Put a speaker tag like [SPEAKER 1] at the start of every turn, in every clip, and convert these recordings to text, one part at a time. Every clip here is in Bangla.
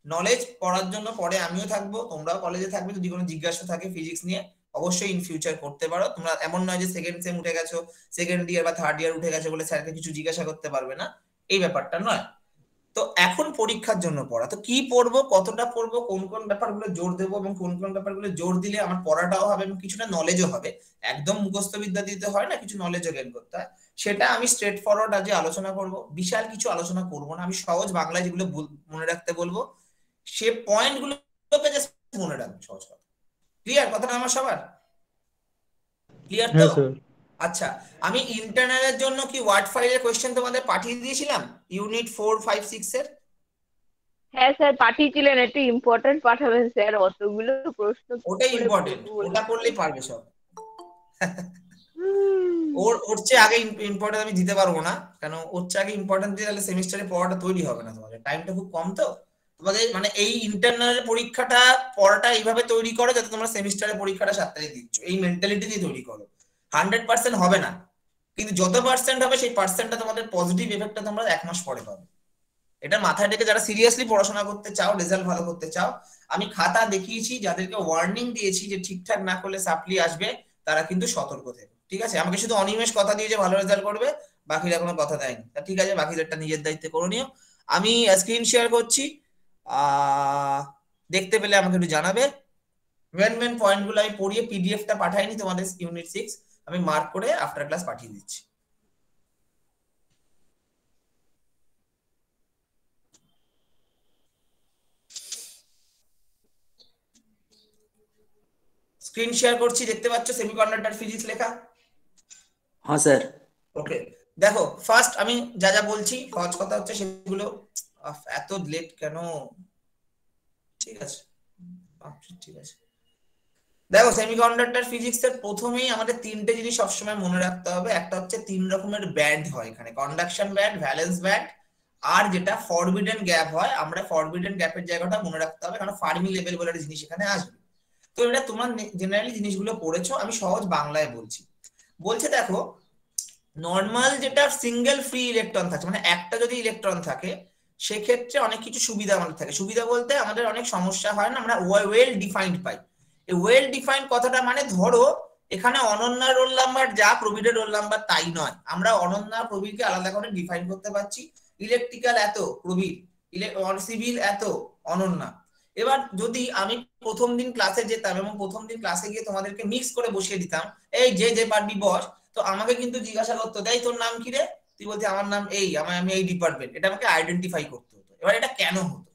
[SPEAKER 1] নলেজ পড়ার জন্য পরে আমিও থাকবো, তোমরাও কলেজে থাকবে, যদি কোনো জিজ্ঞাসা থাকে ফিজিক্স নিয়ে অবশ্যই ইন ফিউচার করতে পারো। তোমরা এমন নয় যে সেকেন্ড সেম উঠে গেছো, সেকেন্ড ইয়ার বা থার্ড ইয়ার উঠে গেছো বলে স্যারকে কিছু জিজ্ঞাসা করতে পারবে না, এই ব্যাপারটা নয়। তো এখন পরীক্ষার জন্য পড়া, তো কি পড়বো, কতটা পড়বো, কোন কোন ব্যাপারগুলো জোর দেবো এবং কোন কোন ব্যাপারগুলো জোর দিলে আমার পড়াটাও হবে এবং কিছুটা নলেজও হবে। একদম মুখস্থ বিদ্যা দিতে হয় না, কিছু নলেজও গেইন করতে হয়। সেটা আমি স্ট্রেট ফরওয়ার্ড আজকে আলোচনা করব। বিশাল কিছু আলোচনা করব না, আমি সহজ বাংলায় যেগুলো মনে রাখতে বলবো সে পয়েন্ট গুলোকে জাস্ট মনে রাখবো, সহজ কথা। ক্লিয়ার কথাটা আমার সবার? ক্লিয়ার তো?
[SPEAKER 2] হ্যাঁ স্যার।
[SPEAKER 1] আচ্ছা, আমি ইন্টারনালের জন্য কি ওয়ার্ড ফাইলের কোশ্চেন তোমাদের পাঠিয়ে দিয়েছিলাম ইউনিট 4, 5, 6 এর?
[SPEAKER 3] হ্যাঁ স্যার পাঠিয়েছিলেন, একটু ইম্পর্টেন্ট পাঠাবেন স্যার, অতগুলো প্রশ্ন কি
[SPEAKER 1] ওটাই
[SPEAKER 3] করে
[SPEAKER 1] ইম্পর্টেন্ট,
[SPEAKER 3] পড়বো বলুন
[SPEAKER 1] ওটা
[SPEAKER 3] তো।
[SPEAKER 1] করলেই পারবে সব। ওর চেয়ে আগে ইম্পর্টেন্ট আমি দিতে পারবো না, কারণ ওর চেয়ে আগে ইম্পর্টেন্ট দিয়ে তাহলে সেমিস্টারে পড়াটা তৈরি হবে না, তোমাদের টাইমটা খুব কম। তো তোমাদের মানে এই ইন্টারনাল পরীক্ষাটা পড়াটা এইভাবে তৈরি করো যাতে তোমরা সেমিস্টারের পরীক্ষাটা 7 তারিখ দিচ্ছ, এই মেন্টালিটি দিয়ে তৈরি করো। 100% হবে না, কিন্তু যত পার্সেন্ট হবে সেই পার্সেন্টটা তোমাদের পজিটিভ এফেক্টটা তোমরা 1 মাস পরে পাবে। এটা মাথায় রেখে যারা সিরিয়াসলি পড়াশোনা করতে চাও, রেজাল্ট ভালো করতে চাও, আমি খাতা দেখিয়েছি, যাদেরকে ওয়ার্নিং দিয়েছি যে ঠিকঠাক না করলে সাপ্লি আসবে, তারা কিন্তু সতর্ক থেকো, ঠিক আছে? আমাকে শুধু অনিমেষ কথা দিয়ে যে ভালো রেজাল্ট করবে, বাকিরা কোনো কথা দেয়নি, তা ঠিক আছে, বাকিদেরটা নিজের দায়িত্বে করে নিও। আমি স্ক্রিন শেয়ার করছি, আহ দেখতে পেলে আমাকে একটু জানাবে। মেন মেন পয়েন্ট গুলো আমি পড়িয়ে পিডিএফটা পাঠাইনি তোমাদের ইউনিট 6, আমি মার্ক করে আফটার ক্লাস পাঠিয়ে দিচ্ছি। স্ক্রিন শেয়ার করছি, দেখতে পাচ্ছ সেমিকন্ডাক্টর ফিজিক্স লেখা?
[SPEAKER 4] হ্যাঁ স্যার।
[SPEAKER 1] ওকে, দেখো ফার্স্ট আমি যা যা বলছি সহজ কথা হচ্ছে সেগুলো। এত লেট কেন? ঠিক আছে, ঠিক আছে। দেখো সেমিকন্ডাক্টর ফিজিক্স এর প্রথমেই আমাদের তিনটে জিনিস সবসময় মনে রাখতে হবে। একটা হচ্ছে 3 রকমের ব্যান্ড হয় এখানে, কন্ডাকশন ব্যান্ড, ভ্যালেন্স ব্যান্ড, আর যেটা ফরবিডেন গ্যাপ হয়। আমরা ফরবিডেন গ্যাপের জায়গাটা মনে রাখতে হবে, কারণ ফার্মি লেভেল বলে একটা জিনিস এখানে আসবে। তো এটা তোমরা জেনারেলি জিনিসগুলো পড়েছো, আমি সহজ বাংলায় বলছি। বলছে দেখো, নর্মাল যেটা সিঙ্গেল ফ্রি ইলেকট্রন থাকে, মানে একটা যদি ইলেকট্রন থাকে, সেক্ষেত্রে অনেক কিছু সুবিধা আমাদের থাকে। সুবিধা বলতে আমাদের অনেক সমস্যা হয় না, আমরা ওয়েল ডিফাইন্ড পাই। এই ওয়েল ডিফাইন্ড কথাটা মানে ধরো এখানে অনন্যা রোল নাম্বার যা, প্রবীরের রোল নাম্বার তাই নয়, আমরা অনন্যা প্রবীরকে আলাদা করে ডিফাইন করতে পারছি। ইলেকট্রিক্যাল এত প্রবীর, সিভিল এত অনন্যা। এবার যদি আমি প্রথম দিন ক্লাসে যেতাম এবং প্রথম দিন ক্লাসে গিয়ে তোমাদেরকে মিক্স করে বসিয়ে দিতাম, এই যে যে পারবি বস, তো আমাকে কিন্তু জিজ্ঞাসা করতো, দেয় তোর নাম কি রে? তুই বলছি আমার নাম এই, আমি এই ডিপার্টমেন্ট, এটা আমাকে আইডেন্টিফাই করতে হতো। এবার এটা কেন হতো?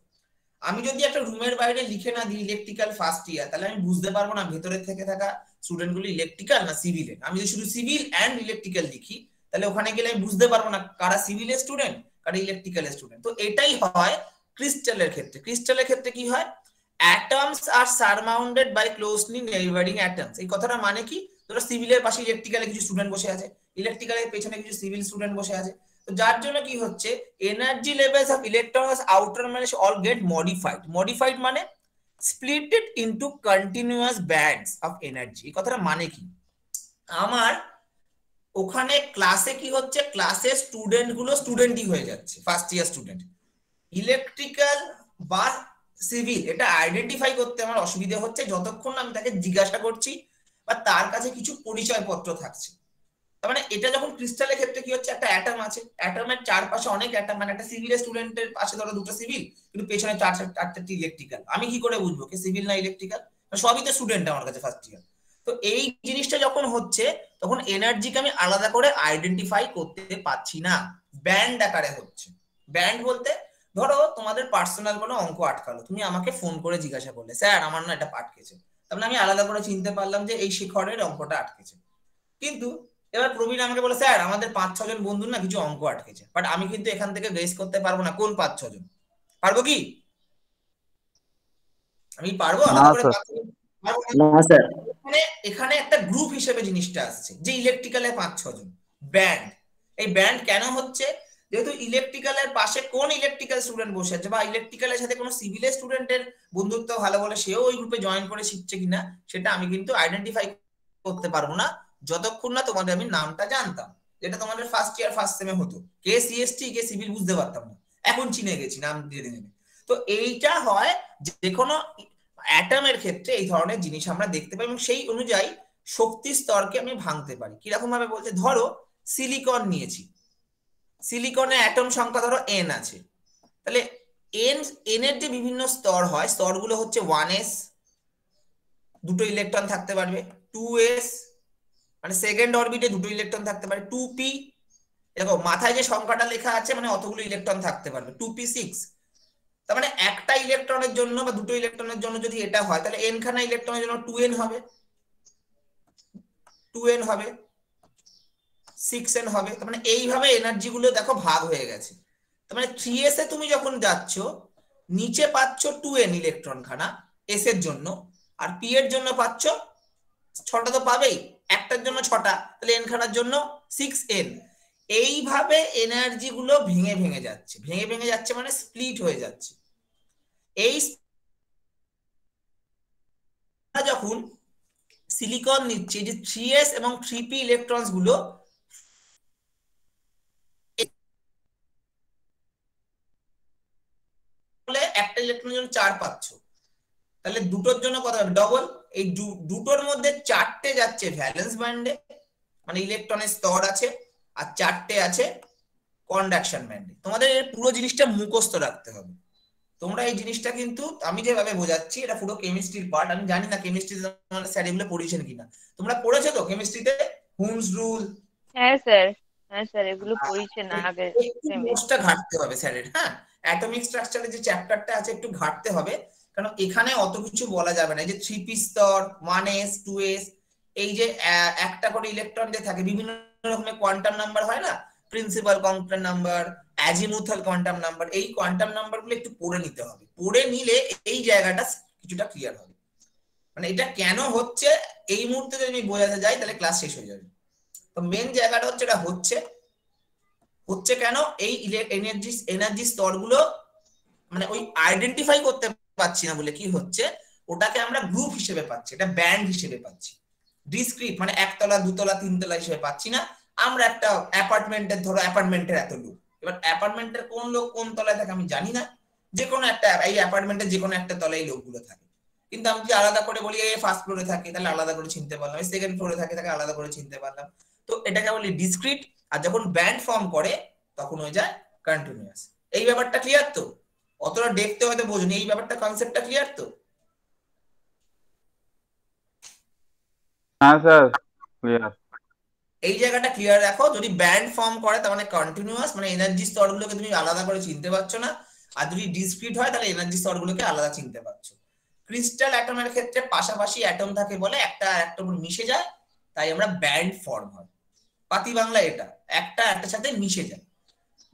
[SPEAKER 1] আমি যদি একটা রুমের বাইরে লিখে না দিই ইলেকট্রিক্যাল ফার্স্ট ইয়ার, তাহলে আমি বুঝতে পারবো না ভেতরে থেকে থাকা স্টুডেন্ট গুলো ইলেকট্রিক্যাল না সিভিল। আমি যদি শুধু সিভিল অ্যান্ড ইলেকট্রিক্যাল লিখি, তাহলে ওখানে গেলে আমি বুঝতে পারবো না কারা সিভিলের স্টুডেন্ট কারা ইলেকট্রিক্যাল স্টুডেন্ট। তো এটাই হয় ক্রিস্টালের ক্ষেত্রে। ক্রিস্টালের ক্ষেত্রে কি হয়? atoms are surrounded by closely neighboring atoms। এই কথাটা মানে কি? ধরো সিভিলের পাশে ইলেকট্রিক্যালে কিছু স্টুডেন্ট বসে আছে, ইলেকট্রিক্যালের পেছনে কিছু সিভিল স্টুডেন্ট বসে আছে। তো যার জন্য কি হচ্ছে, energy levels of electrons outer মানে অল গেট মডিফাইড। মডিফাইড মানে splitted into continuous bands of energy. এই কথাটা মানে কি? আমার ওখানে ক্লাসে কি হচ্ছে, ক্লাসে স্টুডেন্ট গুলো স্টুডেন্টই হয়ে যাচ্ছে, ফার্স্ট ইয়ার স্টুডেন্ট। ইলেকট্রিক্যাল বা সিভিল এটা আইডেন্টিফাই করতে আমার অসুবিধা হচ্ছে যতক্ষণ আমি তাকে জিজ্ঞাসা করছি বা তার কাছে কিছু পরিচয়পত্র থাকছে। তার মানে এটা যখন ক্রিস্টালের ক্ষেত্রে কি হচ্ছে, একটা অ্যাটম আছে, অ্যাটমের চারপাশে অনেক অ্যাটম, মানে একটা সিভিল স্টুডেন্টের পাশে ধরো দুটো সিভিল, কিন্তু পেছনে চারটে ইলেকট্রিক্যাল, আমি কি করে বুঝবো কে সিভিল না ইলেকট্রিক্যাল? সবই তো স্টুডেন্ট আমার কাছে ফার্স্ট ইয়ার। তো এই জিনিসটা যখন হচ্ছে, তখন এনার্জিকে আমি আলাদা করে আইডেন্টিফাই করতে পারছি না, ব্যান্ড আকারে হচ্ছে। ব্যান্ড বলতে ধরো তোমাদের পার্সোনাল কোনো অঙ্ক আটকালো, তুমি আমাকে ফোন করে জিজ্ঞাসা করলে, স্যার আমার না এটা আটকেছে, তাহলে আমি আলাদা করে চিনতে পারলাম যে এই শিখরের অঙ্কটা আটকেছে। কিন্তু এবার প্রবীণ আমাকে বলে, স্যার আমাদের 5-6 জন বন্ধুর না কিছু অঙ্ক আটকেছে, বাট আমি কিন্তু এখান থেকে গেস করতে পারবো না কোন 5-6 জন। পারবো কি? আমি পারবো
[SPEAKER 4] না
[SPEAKER 1] আলাদা করে
[SPEAKER 4] স্যার।
[SPEAKER 1] 5-6 জন? পারবো না।
[SPEAKER 4] না স্যার।
[SPEAKER 1] এখানে একটা গ্রুপ হিসেবে জিনিসটা আসছে যে ইলেকট্রিক্যালে 5-6 জন ব্যান্ড। এই ব্যান্ড কেন হচ্ছে? যেহেতু ইলেকট্রিক্যালের পাশে কোন ইলেকট্রিক্যাল স্টুডেন্ট বসে আছে বা ইলেকট্রিক্যালের সাথে কোনো সিভিলের স্টুডেন্টের বন্ধুত্ব ভালো বলে সেও ওই গ্রুপে জয়েন করে শিখছে কিনা, সেটা আমি কিন্তু আইডেন্টিফাই করতে পারবো না যতক্ষণ না তোমাদের আমি নামটা জানতাম। যেটা তোমাদের ফার্স্ট ইয়ার ফার্স্ট সেমে হতো, কে সিএসটি কে সিভিল বুঝতে পারতাম না, এখন চিনে গেছি নাম দিয়ে দিয়ে। তো এইটা হয় যে কোনো অ্যাটমের ক্ষেত্রে এই ধরনের জিনিস আমরা দেখতে পাই এবং সেই অনুযায়ী শক্তি স্তরকে আমি ভাঙতে পারি। কিরকম ভাবে বলতে, ধরো সিলিকন নিয়েছি, সিলিকনের অ্যাটম সংখ্যা ধরো এন আছে, তাহলে এন এর যে বিভিন্ন স্তর হয়, স্তরগুলো হচ্ছে 1s, দুটো ইলেকট্রন থাকতে পারবে, 2s মানে সেকেন্ড অরবিটে দুটো ইলেকট্রন থাকতে পারে, 2p, দেখো মাথায় যে সংখ্যাটা লেখা আছে মানে অতগুলো ইলেকট্রন থাকতে পারবে, 2p6। তার মানে একটা ইলেকট্রনের জন্য বা দুটো ইলেকট্রনের জন্য যদি এটা হয়, তাহলে n খানা ইলেকট্রনের জন্য 2n হবে, 2n হবে, 6n হবে। তার মানে এইভাবে এনার্জি গুলো দেখো ভাগ হয়ে গেছে। তার মানে 3s এ তুমি যখন যাচ্ছ নিচে পাচ্ছ 2n ইলেকট্রন খানা s এর জন্য, আর p এর জন্য পাচ্ছ 6টা, তো পাবেই, একটার জন্য 6টা, তাহলে n খানার জন্য 6n। এইভাবে এনার্জি গুলো ভেঙে ভেঙে যাচ্ছে, ভেঙে ভেঙে যাচ্ছে মানে স্প্লিট হয়ে যাচ্ছে। এই যখন সিলিকন নিচ্ছে, যে 3s এবং 3p ইলেকট্রনস গুলো একটা ইলেকট্রনের জন্য 4 পাচ্ছ, তাহলে দুটোর জন্য কত হবে, ডবল। এই দুটোর মধ্যে 4টে যাচ্ছে ভ্যালেন্স ব্যান্ডে, মানে ইলেকট্রনের স্তর আছে, আর 4টে আছে কন্ডাকশন ব্যান্ডে। তোমাদের এই পুরো জিনিসটা মুখস্থ রাখতে হবে। তোমরা এই জিনিসটা কিন্তু আমি যেভাবে বোঝাচ্ছি এটা পুরো কেমিস্ট্রির পার্ট। আমি জানি না কেমিস্ট্রিতে স্যার এগুলো পড়িয়েছেন কিনা, তোমরা পড়েছো তো কেমিস্ট্রিতে হুমস রুল?
[SPEAKER 3] হ্যাঁ স্যার, হ্যাঁ স্যার, এগুলো পড়িয়েছেন আগে
[SPEAKER 1] একটু
[SPEAKER 3] সেমে।
[SPEAKER 1] নোটসটা ঘাটতে হবে স্যারের, হ্যাঁ, অ্যাটমিক স্ট্রাকচারের যে চ্যাপ্টারটা আছে একটু ঘাটতে হবে, কারণ এখানে অত কিছু বলা যাবে না। এই যে 3p স্তর, 1s 2s, এই যে একটা করে ইলেকট্রন যে থাকে, বিভিন্ন রকমের কোয়ান্টাম নাম্বার হয় না, principal quantum number, azimuthal quantum number, এই কোয়ান্টাম নাম্বারগুলো একটু পড়ে নিতে হবে। পড়ে নিলে এই জায়গাটা কিছুটা ক্লিয়ার হবে। মানে এটা কেন হচ্ছে এই মুহূর্তে যদি আমি বোঝাতে যাই তাহলে ক্লাস শেষ হয়ে যাবে। তো মেন জায়গাটা হচ্ছে এটা হচ্ছে কেন এই এনার্জি স্তরগুলো মানে ওই আইডেন্টিফাই করতে পারছি না বলে কি হচ্ছে, ওটাকে আমরা গ্রুপ হিসেবে পাচ্ছি, এটা ব্যান্ড হিসেবে পাচ্ছি, ডিসক্রিট মানে একতলা দুতলা তিনতলা হিসেবে পাচ্ছি না। আমরা একটা অ্যাপার্টমেন্টের, ধরো অ্যাপার্টমেন্টের এত লোক, এবার অ্যাপার্টমেন্টের কোন লোক কোন তলায় থাকে আমি জানি না, যে কোনো একটা এই অ্যাপার্টমেন্টের যে কোনো একটা তলায় লোকগুলো থাকে, কিন্তু আমি যদি আলাদা করে বলি এই ফার্স্ট ফ্লোরে থাকে তাহলে আলাদা করে চিনতে পারলাম, এই সেকেন্ড ফ্লোরে থাকে তাকে আলাদা করে চিনতে পারলাম। তো এটাকে বলি ডিসক্রিট, আর যখন ব্যান্ড ফর্ম করে তখন হয়ে যায় কন্টিনিউয়াস। এই ব্যাপারটা ক্লিয়ার তো? অতটা দেখতে হয়তো বোঝনি, এই ব্যাপারটা কনসেপ্টটা ক্লিয়ার তো?
[SPEAKER 2] হ্যাঁ স্যার ক্লিয়ার।
[SPEAKER 1] এই জায়গাটা ক্লিয়ার রাখো, যদি ব্যান্ড ফর্ম করে তার মানে কন্টিনিউয়াস, মানে এনার্জি স্তরগুলোকে তুমি আলাদা করে চিনতে পারছো না, আর যদি ডিসক্রিট হয় তাহলে এনার্জি স্তরগুলোকে আলাদা চিনতে পারছো। ক্রিস্টাল অ্যাটমের ক্ষেত্রে পাশাপাশি অ্যাটম থাকে বলে একটা একটা মিশে যায়, তাই আমরা ব্যান্ড ফর্ম হয়। পাতি বাংলা এটা, একটা একটার সাথে মিশে যায়।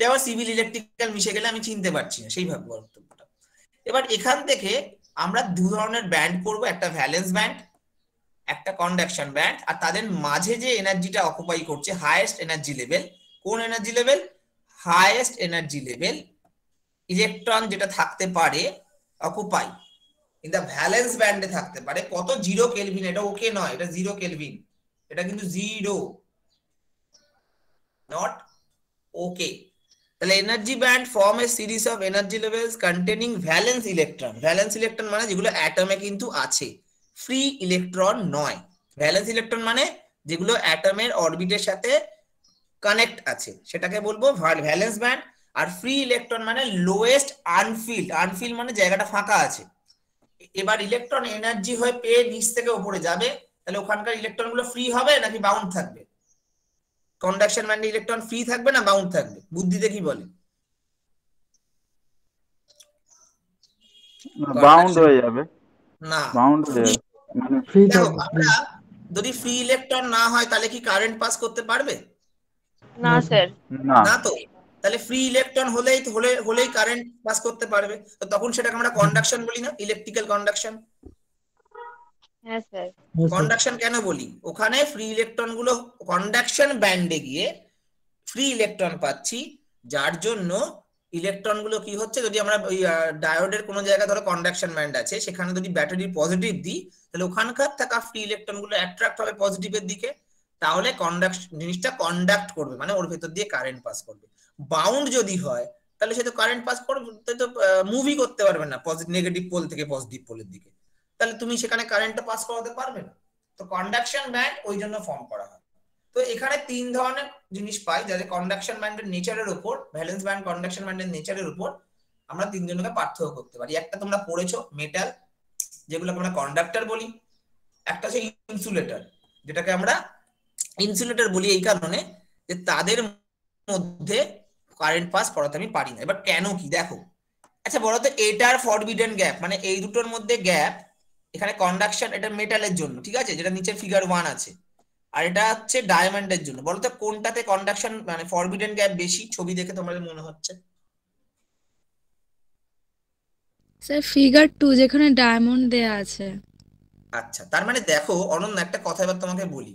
[SPEAKER 1] যেমন সিভিল ইলেকট্রিক্যাল মিশে গেলে আমি চিনতে পারছি না, সেইভাবে বক্তব্যটা। এবার এখান থেকে আমরা দু ধরনের ব্যান্ড করব, একটা ভ্যালেন্স ব্যান্ড, একটা কন্ডাকশন ব্যান্ড, আর তাদের মাঝে যে এনার্জিটা অকুপাই করছে হাইয়েস্ট এনার্জি লেভেল, কোন energy level? Highest energy level electron যেটা থাকতে পারে অকুপাই ইন দা ভ্যালেন্স ব্যান্ডে থাকতে পারে কত, 0 কেলভিন। এটা ওকে নয়, এটা 0 কেলভিন, এটা কিন্তু 0, নট ওকে। তাহলে energy band form A series of energy levels containing valence electron. Valence electron মানে যেগুলো অ্যাটমে কিন্তু আছে, ফ্রি ইলেকট্রন নয়। ভ্যালেন্স ইলেকট্রন মানে যেগুলো অ্যাটমের অরবিটের সাথে কানেক্ট আছে, সেটাকে বলবো ভ্যালেন্স ব্যান্ড। আর ফ্রি ইলেকট্রন মানে লোয়েস্ট আনফিল্ড, আনফিল্ড মানে জায়গাটা ফাঁকা আছে। এবার ইলেকট্রন এনার্জি হয়ে পেয়ে নিচ থেকে উপরে যাবে, তাহলে ওখানকার ইলেকট্রন গুলো ফ্রি হবে নাকি বাউন্ড থাকবে? কন্ডাকশন ব্যান্ডে ইলেকট্রন ফ্রি থাকবে না বাউন্ড থাকবে? বুদ্ধিতে কি বলে?
[SPEAKER 2] বাউন্ড হয়ে যাবে,
[SPEAKER 1] না,
[SPEAKER 2] বাউন্ড হয়ে যাবে মানে
[SPEAKER 5] ফ্রি
[SPEAKER 1] দেখো
[SPEAKER 5] থাকবে,
[SPEAKER 1] আমরা যদি ফ্রি ইলেকট্রন না হয় তাহলে কি কারেন্ট পাস করতে পারবে?
[SPEAKER 3] না স্যার।
[SPEAKER 2] না।
[SPEAKER 1] না তো। তাহলে ফ্রি ইলেকট্রন হলেই কারেন্ট পাস করতে পারবে, তো তখন সেটাকে আমরা কন্ডাকশন বলি না, ইলেকট্রিক্যাল কন্ডাকশন।
[SPEAKER 3] হ্যাঁ স্যার।
[SPEAKER 1] কন্ডাকশন কেন বলি? ওখানে ফ্রি ইলেকট্রন গুলো কন্ডাকশন ব্যান্ডে গিয়ে ফ্রি ইলেকট্রন পাচ্ছি, যার জন্য ইলেকট্রন গুলো কি হচ্ছে, যদি আমরা ওই ডায়োডের কোনো জায়গায় ধরো কন্ডাকশন ব্যান্ড আছে, সেখানে যদি ব্যাটারি পজিটিভ দিই তাহলে ওখানকার থাকা ফ্রি ইলেকট্রন গুলো অ্যাট্রাক্ট হবে পজিটিভের দিকে, তাহলে কন্ডাকশন জিনিসটা কন্ডাক্ট করবে, মানে ওর ভেতর দিয়ে কারেন্ট পাস করবে। বাউন্ড যদি হয় তাহলে সে তো কারেন্ট পাস করতে তো মুভই করতে পারবে না পজিটিভ নেগেটিভ পোল থেকে পজিটিভ পোলের দিকে, তাহলে তুমি সেখানে কারেন্টটা পাস করাতে পারবে না। তো কন্ডাকশন ব্যান্ড ওই জন্য ফর্ম করা হয়। তো এখানে তিন ধরনের জিনিস পাই, যাদের কন্ডাকশন ব্যান্ডের নেচারের উপর, ভ্যালেন্স ব্যান্ড কন্ডাকশন ব্যান্ডের নেচারের উপর আমরা তিনজনকে পার্থক্য করতে পারি। একটা তোমরা পড়েছো মেটাল, যেগুলোকে আমরা কন্ডাক্টর বলি। একটা হচ্ছে ইনসুলেটর, যেটাকে আমরা ইনসুলেটর বলি এই কারণে যে তাদের মধ্যে কারেন্ট পাস করাতে আমি পারি না। এবার কেন কি দেখো, আচ্ছা বলো তো এটার ফরবিডেন গ্যাপ, মানে এই দুটোর মধ্যে গ্যাপ, এখানে কন্ডাকশন এটা মেটালের জন্য, ঠিক আছে, যেটা নিচে ফিগার 1 আছে, আর এটা হচ্ছে ডায়মন্ডের জন্য। বলো তো কোনটাতে কন্ডাকশন মানে ফরবিডেন গ্যাপ বেশি, ছবি দেখে তোমাদের মনে হচ্ছে?
[SPEAKER 5] স্যার ফিগার 2 যেখানে ডায়মন্ড দেয়া আছে।
[SPEAKER 1] আচ্ছা, তার মানে দেখো অনন্য একটা কথা এবার তোমাকে বলি।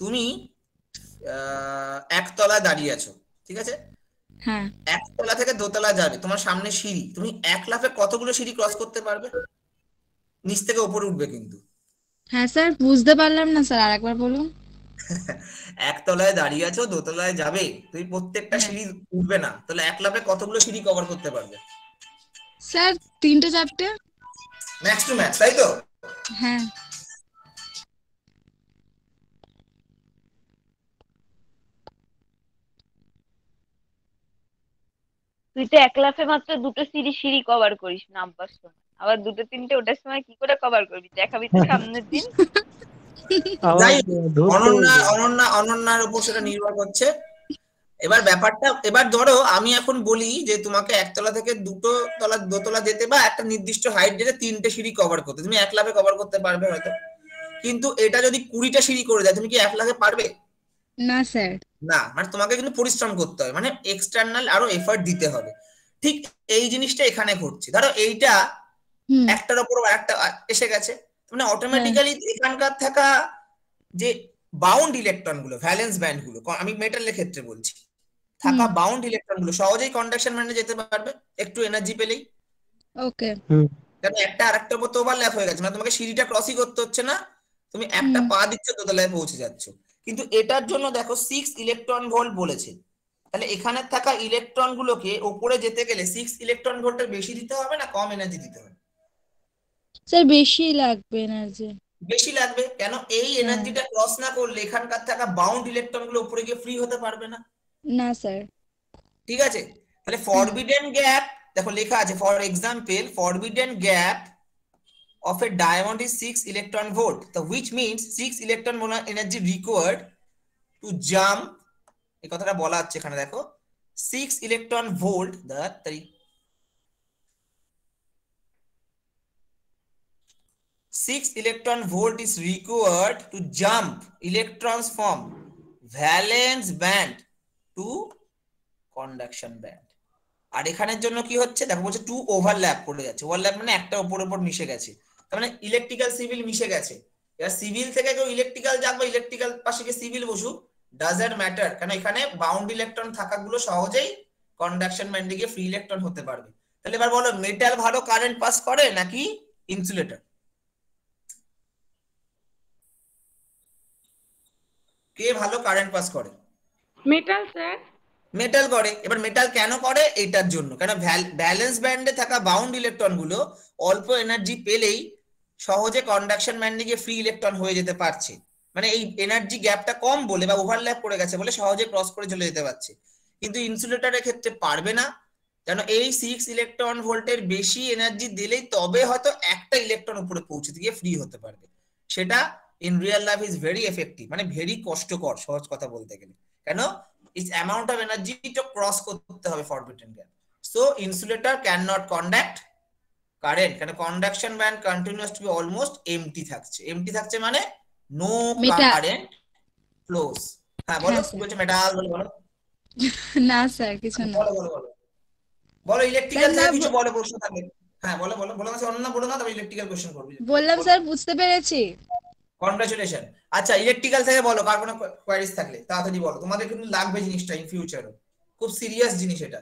[SPEAKER 1] তুমি একতলায় দাঁড়িয়ে আছো, ঠিক আছে,
[SPEAKER 5] হ্যাঁ
[SPEAKER 1] একতলা থেকে দোতলা যাবে, তোমার সামনে সিঁড়ি, তুমি এক লাফে কতগুলো সিঁড়ি ক্রস করতে পারবে? নিচ থেকে উপরে উঠবে কিন্তু।
[SPEAKER 5] হ্যাঁ স্যার, বুঝতে পারলাম না স্যার, আরেকবার বলুন।
[SPEAKER 1] একতলায় দাঁড়িয়ে আছো, দোতলায় যাবে, তুমি প্রত্যেকটা
[SPEAKER 5] হ্যাঁ
[SPEAKER 1] সিঁড়ি উঠবে না, তাহলে এক লাফে কতগুলো সিঁড়ি কভার করতে পারবে?
[SPEAKER 5] স্যার 3টে 4টে।
[SPEAKER 1] ম্যাক্স টু ম্যাক্স, তাই তো?
[SPEAKER 5] হ্যাঁ
[SPEAKER 3] তুই তো এক লাফে মাত্র দুটো সিঁড়ি কভার করিস নামবার সময়, আবার দুটো তিনটে ওঠার সময় কি করে কভার করবি, দেখাবি তো সামনের দিন।
[SPEAKER 1] যাই হোক, অনন্যার উপর সেটা নির্ভর করছে। এবার ব্যাপারটা, এবার ধরো আমি এখন বলি যে তোমাকে একতলা থেকে দোতলা যেতে বা একটা নির্দিষ্ট হাইট যেতে 3টে সিঁড়ি কভার করতে, তুমি এক লাফে কভার করতে পারবে হয়তো, কিন্তু এটা যদি 20টা সিঁড়ি করে দেয় তুমি কি এক লাফে পারবে?
[SPEAKER 5] না স্যার।
[SPEAKER 1] না, মানে তোমাকে কিন্তু পরিশ্রম করতে হবে, মানে এক্সটার্নাল আরো এফর্ট দিতে হবে। ঠিক এই জিনিসটা এখানে ঘটছে। ধরো এইটা
[SPEAKER 5] হুম।
[SPEAKER 1] একটার উপর একটা এসে গেছে, মানে
[SPEAKER 5] হ্যাঁ
[SPEAKER 1] অটোমেটিক্যালি এখানকার থাকা যে বাউন্ড ইলেকট্রন গুলো, ভ্যালেন্স ব্যান্ড গুলো, আমি মেটালের ক্ষেত্রে বলছি, থাকা
[SPEAKER 5] হুম।
[SPEAKER 1] বাউন্ড ইলেকট্রন গুলো সহজেই কন্ডাকশন ব্যান্ডে যেতে পারবে একটু এনার্জি পেলেই।
[SPEAKER 5] ওকে।
[SPEAKER 1] কারণ একটা আরেকটার উপর তো ওভারল্যাপ হয়ে গেছে, মানে তোমাকে সিঁড়িটা ক্রসই করতে হচ্ছে না, তুমি একটা
[SPEAKER 5] হুম।
[SPEAKER 1] পা দিচ্ছ দোতলায় পৌঁছে যাচ্ছ। কিন্তু এটার জন্য দেখো 6 ইলেকট্রন ভোল্ট বলেছে, তাহলে এখানে থাকা ইলেকট্রন গুলোকে ওপরে যেতে গেলে 6 ইলেকট্রন ভোল্টের বেশি দিতে হবে না কম এনার্জি দিতে হবে?
[SPEAKER 5] স্যার বেশি লাগবে এনার্জি।
[SPEAKER 1] বেশি লাগবে। কেন? এই
[SPEAKER 5] হ্যাঁ।
[SPEAKER 1] এনার্জিটা ক্রস না করলে এখানকার থাকা বাউন্ড ইলেকট্রন গুলো উপরে গিয়ে ফ্রি হতে পারবে না।
[SPEAKER 5] না স্যার।
[SPEAKER 1] ঠিক আছে, তাহলে
[SPEAKER 5] হুম।
[SPEAKER 1] ফরবিডেন গ্যাপ, দেখো লেখা আছে for example forbidden gap of a diamond is 6 electron volt, so which means 6 electron molar energy required to jump, এই কথাটা বলা হচ্ছে এখানে দেখো 6 electron volt, that 6 electron volt is required to jump electrons from valence band to conduction band। আর এখানের জন্য কি হচ্ছে দেখো, বলছে টু ওভারল্যাপ করে যাচ্ছে, ওভারল্যাপ মানে একটা ওপর ওপর মিশে গেছে, তার মানে ইলেকট্রিক্যাল সিভিল মিশে গেছে। এবার সিভিল থেকে কেউ ইলেকট্রিক্যাল যাক বা ইলেকট্রিক্যাল পাশে গিয়ে সিভিল বসুক, ডাজন্ট ম্যাটার, কারণ এখানে বাউন্ড ইলেকট্রন থাকাগুলো সহজেই কন্ডাকশন ব্যান্ডে গিয়ে ফ্রি ইলেকট্রন হতে পারবে। তাহলে এবার বলো মেটাল ভালো কারেন্ট পাস করে নাকি ইনসুলেটর? কে ভালো কারেন্ট পাস করে?
[SPEAKER 6] Metal sir.
[SPEAKER 1] মেটাল করে। এবার মেটাল কেন করে? এইটার জন্য, কারণ ভ্যালেন্স ব্যান্ডে থাকা বাউন্ড ইলেকট্রন গুলো অল্প এনার্জি পেলেই সহজে কন্ডাকশন ব্যান্ডে গিয়ে ফ্রি ইলেকট্রন হয়ে যেতে পারছে, মানে এই এনার্জি গ্যাপটা কম বলে বা ওভারল্যাপ করে গেছে বলে সহজে ক্রস করে চলে যেতে পারছে। কিন্তু ইনসুলেটরের ক্ষেত্রে পারবে না, কেন এই 6 ইলেকট্রন ভোল্টের বেশি এনার্জি দিলেই তবে হয়তো একটা ইলেকট্রন উপরে পৌঁছতে গিয়ে ফ্রি হতে পারবে। সেটা in real life is very effective, মানে ভেরি কষ্টকর সহজ কথা বলতে গেলে। কেন? is amount of energy to cross করতে হবে forbidden gap, so insulator cannot conduct current, কারণ conduction band continues to be almost empty থাকছে মানে no
[SPEAKER 5] মেটা।
[SPEAKER 1] current flows। হ্যাঁ বলো,
[SPEAKER 5] হ্যাঁ
[SPEAKER 1] কি
[SPEAKER 5] স্যার।
[SPEAKER 1] বলছো মেটাল, বলো বলো
[SPEAKER 5] না স্যার কিছু না।
[SPEAKER 1] বলো বলো বলো বলো
[SPEAKER 5] স্যার
[SPEAKER 1] ইলেকট্রিক্যাল
[SPEAKER 5] না
[SPEAKER 1] থেকে কিছু বলো প্রশ্ন থাকলে। হ্যাঁ বলো বলো বলো, আছে অন্য বলো না, তবে ইলেকট্রিক্যাল কোশ্চেন করবি।
[SPEAKER 5] বললাম স্যার বুঝতে পেরেছি।
[SPEAKER 1] কনগ্রাচুলেশন। আচ্ছা ইলেকট্রিক্যাল থেকে বলো, কার কোনো কোয়ারিজ থাকলে তাড়াতাড়ি বলো, তোমাদের কিন্তু লাগবে জিনিসটা ইন ফিউচারও, খুব সিরিয়াস জিনিস এটা।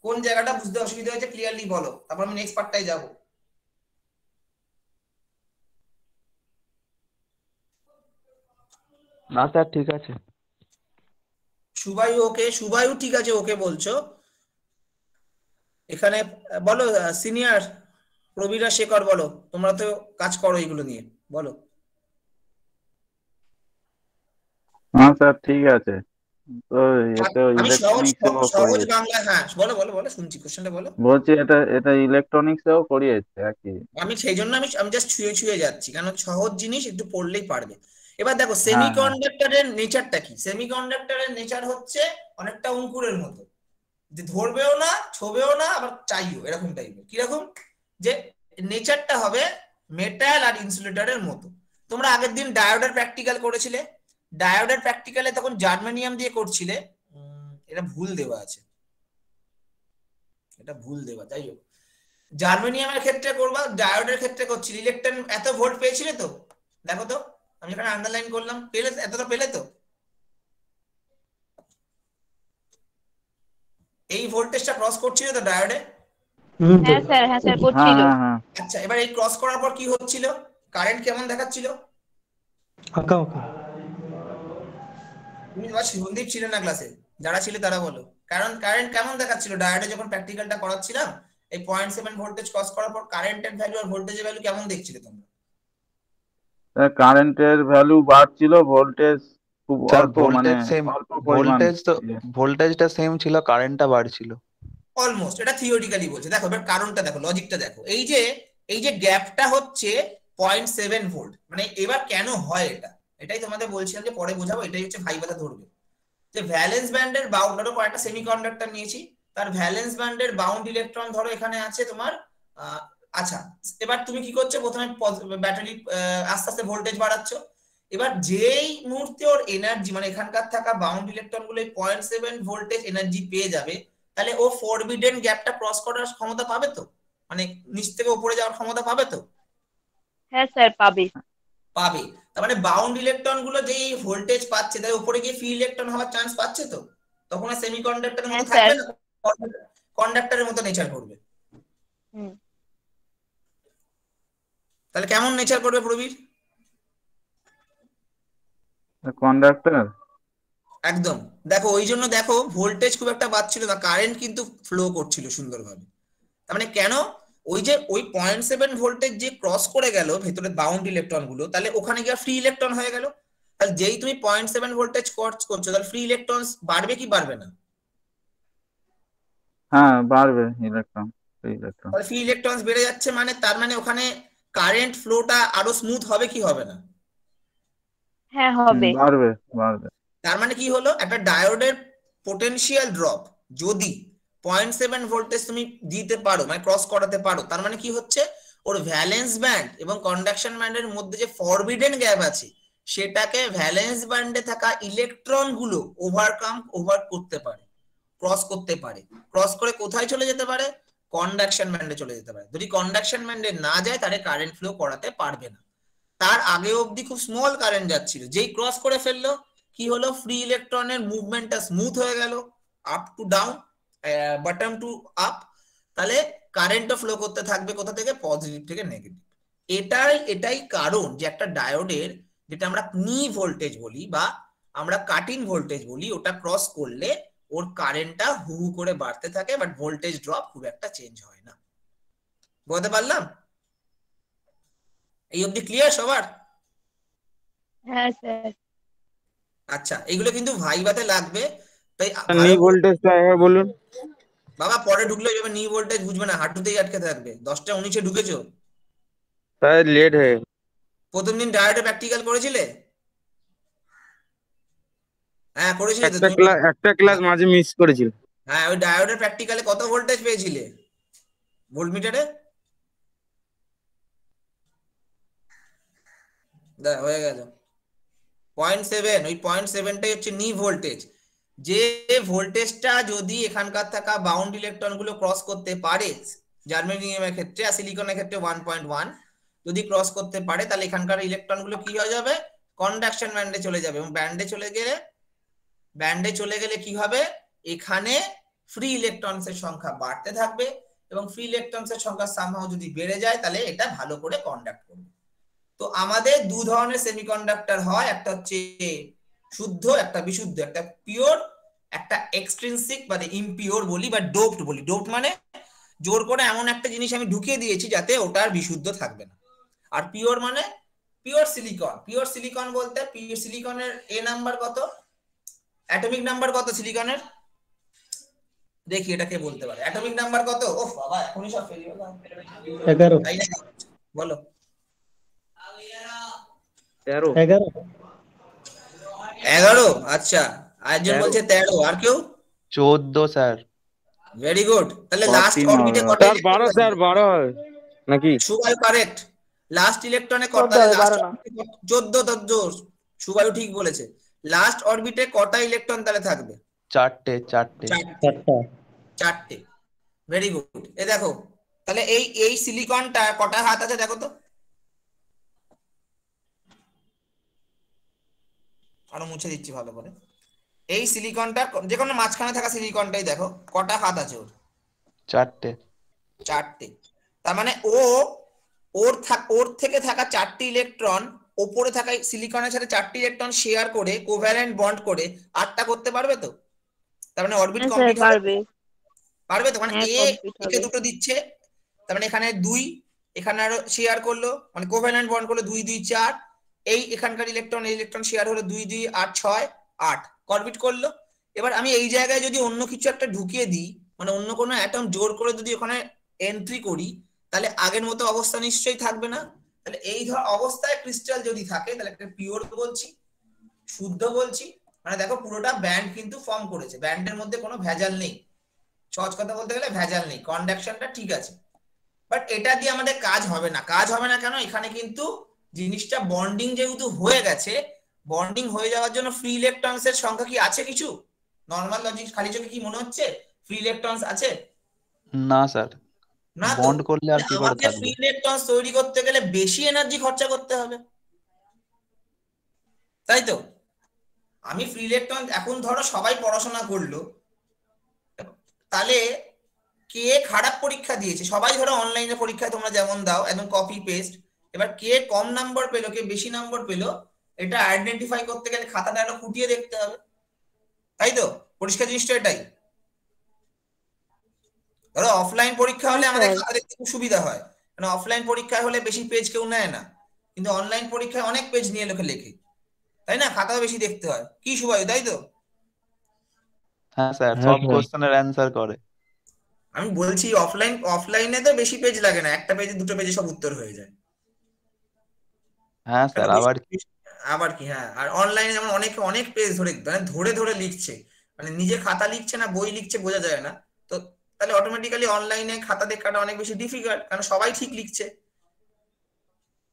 [SPEAKER 1] কোন জায়গাটা বুঝতে অসুবিধা হয়েছে ক্লিয়ারলি বলো, তারপর আমি নেক্সট পার্টটাই যাব।
[SPEAKER 2] না স্যার ঠিক আছে।
[SPEAKER 1] সুবায়ু ওকে, সুবায়ু ঠিক আছে, ওকে বলছো। এখানে বলো সিনিয়র প্রবীরা শেখর, বলো, তোমরা তো কাজ করো এগুলো নিয়ে, বলো।
[SPEAKER 2] হ্যাঁ স্যার ঠিক আছে। তো এতে
[SPEAKER 1] আমি সহজ
[SPEAKER 2] ইলেকট্রনিক্সেও
[SPEAKER 1] সহজ
[SPEAKER 2] করিয়েছে।
[SPEAKER 1] বাংলা, হ্যাঁ বলো বলো বলো, শুনছি, কোশ্চেনটা বলো।
[SPEAKER 2] বলছি এটা এটা ইলেকট্রনিক্সেও করিয়েছে একই।
[SPEAKER 1] আমি সেই জন্য আমি জাস্ট ছুঁয়ে ছুঁয়ে যাচ্ছি, কারণ সহজ জিনিস একটু পড়লেই পারবে। এবার দেখো
[SPEAKER 2] হ্যাঁ হ্যাঁ
[SPEAKER 1] সেমিকন্ডাক্টরের নেচারটা কি। সেমিকন্ডাক্টরের নেচার হচ্ছে অনেকটা অঙ্কুরের মতো, যে ধরবেও না, ছোবেও না, আবার চাইও, এরকম টাইপের। কিরকম, যে নেচারটা হবে মেটাল আর ইনসুলেটরের মতো। তোমরা আগের দিন ডায়োডের প্র্যাকটিক্যাল করেছিলে, ডায়োডের প্র্যাকটিক্যালে তখন জার্মেনিয়াম দিয়ে করছিলে। এটা ভুল দেওয়া আছে, এটা ভুল দেওয়া, যাই হোক। জার্মেনিয়ামের ক্ষেত্রে করবা, ডায়োডের ক্ষেত্রে করছিল। ইলেকট্রন এত ভোল্ট পেয়েছিলে তো, দেখো তো, আমি এখানে আন্ডারলাইন করলাম, পেলে এতটা, পেলে তো এই ভোল্টেজটা ক্রস করছিল তো ডায়োডে।
[SPEAKER 3] হ্যাঁ স্যার
[SPEAKER 2] হ্যাঁ
[SPEAKER 3] করছিল।
[SPEAKER 2] হ্যাঁ হ্যাঁ।
[SPEAKER 1] আচ্ছা, এবার এই ক্রস করার পর কি হচ্ছিল, কারেন্ট কেমন দেখাচ্ছিল? তুমি তোমার সন্দীপ ছিল না ক্লাসে, যারা ছিল তারা বলো, কারণ কারেন্ট কেমন দেখাচ্ছিল ডায়োডে যখন প্র্যাকটিক্যালটা করাচ্ছিলাম? এই 0.7 ভোল্টেজ ক্রস করার পর কারেন্টের ভ্যালু আর ভোল্টেজের ভ্যালু কেমন দেখছিলে তোমরা?
[SPEAKER 2] কারেন্টের ভ্যালু বাড়ছিল, ভোল্টেজ খুব
[SPEAKER 7] স্যার
[SPEAKER 2] অল্প, মানে
[SPEAKER 7] ভোল্টেজ সেম,
[SPEAKER 2] অল্প পরিমাণ।
[SPEAKER 7] ভোল্টেজটা সেম ছিল, কারেন্টটা বাড়ছিল।
[SPEAKER 1] অলমোস্ট, এটা থিওরিটিক্যালি বলছে। দেখো এবার কারণটা দেখো, লজিকটা দেখো। এই যে গ্যাপটা হচ্ছে 0.7 ভোল্ট, মানে এবার কেন হয় এটা, এটাই তোমাদের বলছিলাম যে পরে বোঝাবো, এটাই হচ্ছে ভাইবাতে ধরবে। যে ভ্যালেন্স ব্যান্ডের বাউন্ড, ধরো কয়েকটা সেমিকন্ডাক্টর নিয়েছি, তার ভ্যালেন্স ব্যান্ডের বাউন্ড ইলেকট্রন ধরো এখানে আছে তোমার। আচ্ছা, এবার তুমি কি করছো, প্রথমে ব্যাটারি আস্তে আস্তে ভোল্টেজ বাড়াচ্ছ। এবার যেই মুহূর্তে ওর এনার্জি, মানে এখানকার থাকা বাউন্ড ইলেকট্রন গুলো 0.7 ভোল্টেজ এনার্জি পেয়ে যাবে, তাহলে ও ফরবিডেন গ্যাপটা ক্রস করার ক্ষমতা পাবে তো, মানে নিচ থেকে উপরে যাওয়ার ক্ষমতা পাবে তো।
[SPEAKER 3] হ্যাঁ স্যার পাবে।
[SPEAKER 1] পাবে, তার মানে বাউন্ড ইলেকট্রন গুলো যেই ভোল্টেজ পাচ্ছে তার উপরে গিয়ে ফ্রি ইলেকট্রন হওয়ার চান্স পাচ্ছে তো, তখন আর সেমিকন্ডাক্টরের মতো
[SPEAKER 3] হ্যাঁ
[SPEAKER 1] থাকবে
[SPEAKER 3] স্যার।
[SPEAKER 1] না, কন্ডাক্টরের মতো নেচার করবে।
[SPEAKER 3] হুম।
[SPEAKER 1] তাহলে কেমন নেচার করবে প্রবীর?
[SPEAKER 2] কন্ডাক্টর।
[SPEAKER 1] একদম, দেখো ওই জন্য দেখো ভোল্টেজ খুব একটা বাড়ছিল না, কারেন্ট কিন্তু ফ্লো করছিল সুন্দরভাবে। তার মানে কেন, ওই যে ওই 0.7 ভোল্টেজ যে ক্রস করে গেল ভেতরে বাউন্ড ইলেকট্রন গুলো, তাহলে ওখানে গিয়ে ফ্রি ইলেকট্রন হয়ে গেল। তাহলে যেই তুমি 0.7 ভোল্টেজ ক্রস করছো, তাহলে ফ্রি ইলেকট্রন বাড়বে কি বাড়বে না?
[SPEAKER 2] হ্যাঁ বাড়বে ইলেকট্রন, ইলেকট্রন।
[SPEAKER 1] তাহলে ফ্রি ইলেকট্রন বেড়ে যাচ্ছে, মানে তার মানে ওখানে কারেন্ট ফ্লোটা আরো স্মুথ হবে কি হবে না?
[SPEAKER 3] হ্যাঁ হবে।
[SPEAKER 2] বাড়বে বাড়বে।
[SPEAKER 1] তার মানে কি হলো, একটা ডায়োডের পোটেনশিয়াল ড্রপ যদি 0.7 ভোল্টেজ তুমি দিতে পারো, মানে ক্রস করাতে পারো, তার মানে কি হচ্ছে, ওর ভ্যালেন্স ব্যান্ড এবং কন্ডাকশন ব্যান্ডের মধ্যে যে ফরবিডেন গ্যাপ আছে, সেটাকে ভ্যালেন্স ব্যান্ডে থাকা ইলেকট্রন গুলো ওভার করতে পারে, ক্রস করতে পারে। ক্রস করে কোথায় চলে যেতে পারে? কন্ডাকশন ব্যান্ডে চলে যেতে পারে। যদি কন্ডাকশন ব্যান্ডে না যায়, তাহলে কারেন্ট ফ্লো করাতে পারবে না। তার আগে অবধি খুব স্মল কারেন্ট যাচ্ছিল, যেই ক্রস করে ফেললো কি হলো, ফ্রি ইলেকট্রনের মুভমেন্টটা স্মুথ হয়ে গেল, up to down, bottom to up. তাহলে কারেন্টও ফ্লো করতে থাকবে কোথা থেকে? পজিটিভ থেকে নেগেটিভ। এটাই কারণ যে একটা ডায়োডের, যেটা আমরা নি ভোল্টেজ বলি বা আমরা কাটিং ভোল্টেজ বলি, ওটা ক্রস করলে ওর কারেন্টটা হু হু করে বাড়তে থাকে, বাট ভোল্টেজ ড্রপ খুব একটা চেঞ্জ হয় না। বুঝতে পারলাম? এই অবধি ক্লিয়ার সবার?
[SPEAKER 3] হ্যাঁ স্যার।
[SPEAKER 1] আচ্ছা, এগুলো কিন্তু ভাইভাতে লাগবে, তাই
[SPEAKER 8] নি ভোল্টেজটা একবার বলুন।
[SPEAKER 1] বাবা পরে ঢুকলে এইভাবে নি ভোল্টেজ বুঝবে না, হাঁটুতেই আটকে থাকবে। 10টা 19-এ ঢুকেছো,
[SPEAKER 8] তাই লেট হয়ে
[SPEAKER 1] প্রথম দিন ডায়োডে প্র্যাকটিক্যাল করেছিলে? হ্যাঁ করেছিলে তো
[SPEAKER 8] একটা ক্লাস মাঝে মিস করেছিল।
[SPEAKER 1] হ্যাঁ, ওই ডায়োডের প্র্যাকটিক্যালে কত ভোল্টেজ পেয়েছিলে ভোল্টমিটারে? হয়ে গেল 0.7। ওই 0.7টাই হচ্ছে নি ভোল্টেজ। যে ভোল্টেজটা যদি এখানকার থাকা বাউন্ড ইলেকট্রন গুলো ক্রস করতে পারে, জার্মেনিয়ামের ক্ষেত্রে আর সিলিকনের ক্ষেত্রে 1.1 যদি ক্রস করতে পারে, তাহলে এখানকার ইলেকট্রন গুলো কি হয়ে যাবে? কন্ডাকশন ব্যান্ডে চলে যাবে। এবং ব্যান্ডে চলে গেলে কি হবে, এখানে ফ্রি ইলেকট্রনস এর সংখ্যা বাড়তে থাকবে, এবং ফ্রি ইলেকট্রনস এর সংখ্যা সামহাও যদি বেড়ে যায়, তাহলে এটা ভালো করে কন্ডাক্ট করবে। তো আমাদের দু ধরনের সেমিকন্ডাক্টর হয়, একটা হচ্ছে শুদ্ধ, একটা বিশুদ্ধ, একটা পিওর একটা এক্সট্রিনসিক মানে ইমপিওর বলি বা ডোপড বলি। ডোপড মানে জোর করে এমন একটা জিনিস আমি ঢুকিয়ে দিয়েছি যাতে ওটা আর বিশুদ্ধ থাকবে না। আর পিওর মানে পিওর সিলিকন। পিওর সিলিকন বলতে পিওর সিলিকনের এ নাম্বার কত, অ্যাটমিক নাম্বার কত সিলিকনের, দেখি এটা কে বলতে পারে অ্যাটমিক নাম্বার কত? ওহ বাবা এখনই সব ফেলি হলো।
[SPEAKER 9] 11
[SPEAKER 1] তাই না? বলো
[SPEAKER 8] 13
[SPEAKER 1] 11। আচ্ছা একজন
[SPEAKER 8] 13
[SPEAKER 1] বলছে 13, আর কেউ?
[SPEAKER 7] 14 স্যার।
[SPEAKER 1] Very good. তাহলে লাস্ট
[SPEAKER 2] 14
[SPEAKER 1] অরবিটে
[SPEAKER 2] হবে।
[SPEAKER 1] কটা
[SPEAKER 8] স্যার
[SPEAKER 1] ইলেকট্রন
[SPEAKER 8] 12 স্যার 12 হয় নাকি?
[SPEAKER 1] সুবায়ু কারেক্ট। লাস্ট ইলেকট্রনে কটা, লাস্ট 14 সুবায়ু ঠিক বলেছে। লাস্ট অরবিটে কটা ইলেকট্রন তাহলে থাকবে?
[SPEAKER 7] 4টে।
[SPEAKER 1] চারটে। Very good. এ দেখো তাহলে এই সিলিকনটা কটা হাত আছে দেখো তো, আরো মুছে দিচ্ছি ভালো করে। এই সিলিকনটা যে কোনো মাঝখানে থাকা সিলিকনটাই দেখো কটা হাত আছে ওর?
[SPEAKER 7] 4টে।
[SPEAKER 1] চারটে। তার মানে ওর থেকে থাকা 4টি ইলেকট্রন ওপরে থাকা সিলিকনের সাথে 4টি ইলেকট্রন শেয়ার করে কোভ্যালেন্ট বন্ড করে 8টা করতে পারবে তো? তার মানে অরবিট
[SPEAKER 3] স্যার
[SPEAKER 1] কমপ্লিট হবে,
[SPEAKER 3] পারবে।
[SPEAKER 1] পারবে তো? মানে
[SPEAKER 3] হ্যাঁ কমপ্লিট
[SPEAKER 1] একে
[SPEAKER 3] হবে।
[SPEAKER 1] দুটো দিচ্ছে, তার মানে এখানে 2, এখানে আরো শেয়ার করলো মানে কোভ্যালেন্ট বন্ড করলো 2 2 4, এই এখানকার ইলেকট্রন শেয়ার হলো 2 2 8 6 8 অরবিট করলো। এবার আমি এই জায়গায় যদি অন্য কিছু একটা ঢুকিয়ে দিই, মানে অন্য কোনো অ্যাটম জোর করে যদি ওখানে এন্ট্রি করি, তাহলে আগের মতো অবস্থা নিশ্চয়ই থাকবে না। তাহলে এই অবস্থায় ক্রিস্টাল যদি থাকে তাহলে একটা পিওর বলছি, শুদ্ধ বলছি। মানে দেখো পুরোটা ব্যান্ড কিন্তু ফর্ম করেছে, ব্যান্ডের মধ্যে কোনো ভেজাল নেই। সহজ কথা বলতে গেলে ভেজাল নেই, কন্ডাকশনটা ঠিক আছে। বাট এটা দিয়ে আমাদের কাজ হবে না। কাজ হবে না কেন? এখানে কিন্তু জিনিসটা বন্ডিং যেহেতু হয়ে গেছে, বন্ডিং হয়ে যাওয়ার জন্য ফ্রি ইলেকট্রনস এর সংখ্যা কি আছে কিছু? নর্মাল লজিক খালি চোখে কি মনে হচ্ছে ফ্রি ইলেকট্রনস আছে?
[SPEAKER 7] না স্যার,
[SPEAKER 1] না তো।
[SPEAKER 7] বন্ড করলে আর কি করে
[SPEAKER 1] আমাকে ফ্রি
[SPEAKER 7] থাকবে?
[SPEAKER 1] ইলেকট্রনস তৈরি করতে গেলে বেশি এনার্জি খরচা করতে হবে, তাই তো? আমি ফ্রি ইলেকট্রন এখন ধরো সবাই পড়াশোনা করলো, তাহলে কে খারাপ পরীক্ষা দিয়েছে? সবাই ধরো অনলাইনে পরীক্ষায় তোমরা যেমন দাও একদম কপি পেস্ট, এবার কে কম নাম্বার পেলো কে বেশি নাম্বার পেলো এটা আইডেন্টিফাই করতে গেলে খাতাটা আরো খুঁটিয়ে দেখতে হবে, তাই তো? পরিষ্কার জিনিসটা এটাই। ধরো অফলাইন পরীক্ষা হলে আমাদের খাতা দেখতে খুব সুবিধা হয়, কারণ অফলাইন পরীক্ষায় হলে বেশি পেজ কেউ নেয় না, কিন্তু অনলাইন পরীক্ষায় অনেক পেজ নিয়ে লোকে লেখে, তাই না? খাতাও বেশি দেখতে হয়, কি সুবায়ু, তাই তো?
[SPEAKER 7] হ্যাঁ স্যার, সব কোশ্চেনের অ্যান্সার করে।
[SPEAKER 1] আমি বলছি অফলাইনে তো বেশি পেজ লাগে না, একটা পেজে দুটো পেজে সব উত্তর হয়ে যায়।
[SPEAKER 7] হ্যাঁ স্যার,
[SPEAKER 1] আবার কি, হ্যাঁ। আর অনলাইনে যেমন অনেক পেজ ধরে মানে ধরে ধরে লিখছে, মানে নিজে খাতা লিখছে না বই লিখছে বোঝা যায় না, তো তাহলে অটোমেটিক্যালি অনলাইনে খাতা দেখাটা অনেক বেশি ডিফিকাল্ট, কারণ সবাই ঠিক লিখছে।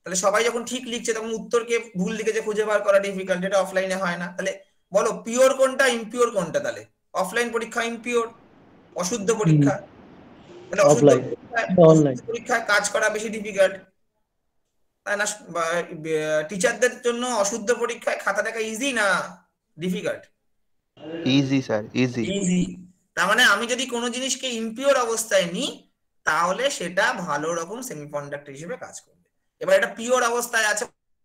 [SPEAKER 1] তাহলে সবাই যখন ঠিক লিখছে তখন উত্তরকে ভুল লিখেছে খুঁজে বার করা ডিফিকাল্ট, যেটা অফলাইনে হয় না। তাহলে বলো পিওর কোনটা ইমপিওর কোনটা? তাহলে অফলাইন পরীক্ষা ইমপিওর, অশুদ্ধ পরীক্ষা। তাহলে অশুদ্ধ পরীক্ষায় কাজ করা বেশি ডিফিকাল্ট, তাই না? টিচারদের জন্য অশুদ্ধ পরীক্ষায় খাতা দেখা ইজি না difficult?
[SPEAKER 7] Easy sir, easy.
[SPEAKER 1] Easy. তার মানে আমি যদি কোনো জিনিসকে ইমপিওর অবস্থায় নিই তাহলে সেটা ভালো রকম সেমিকন্ডাক্টর হিসেবে কাজ করবে। এবার এটা পিওর অবস্থায় আছে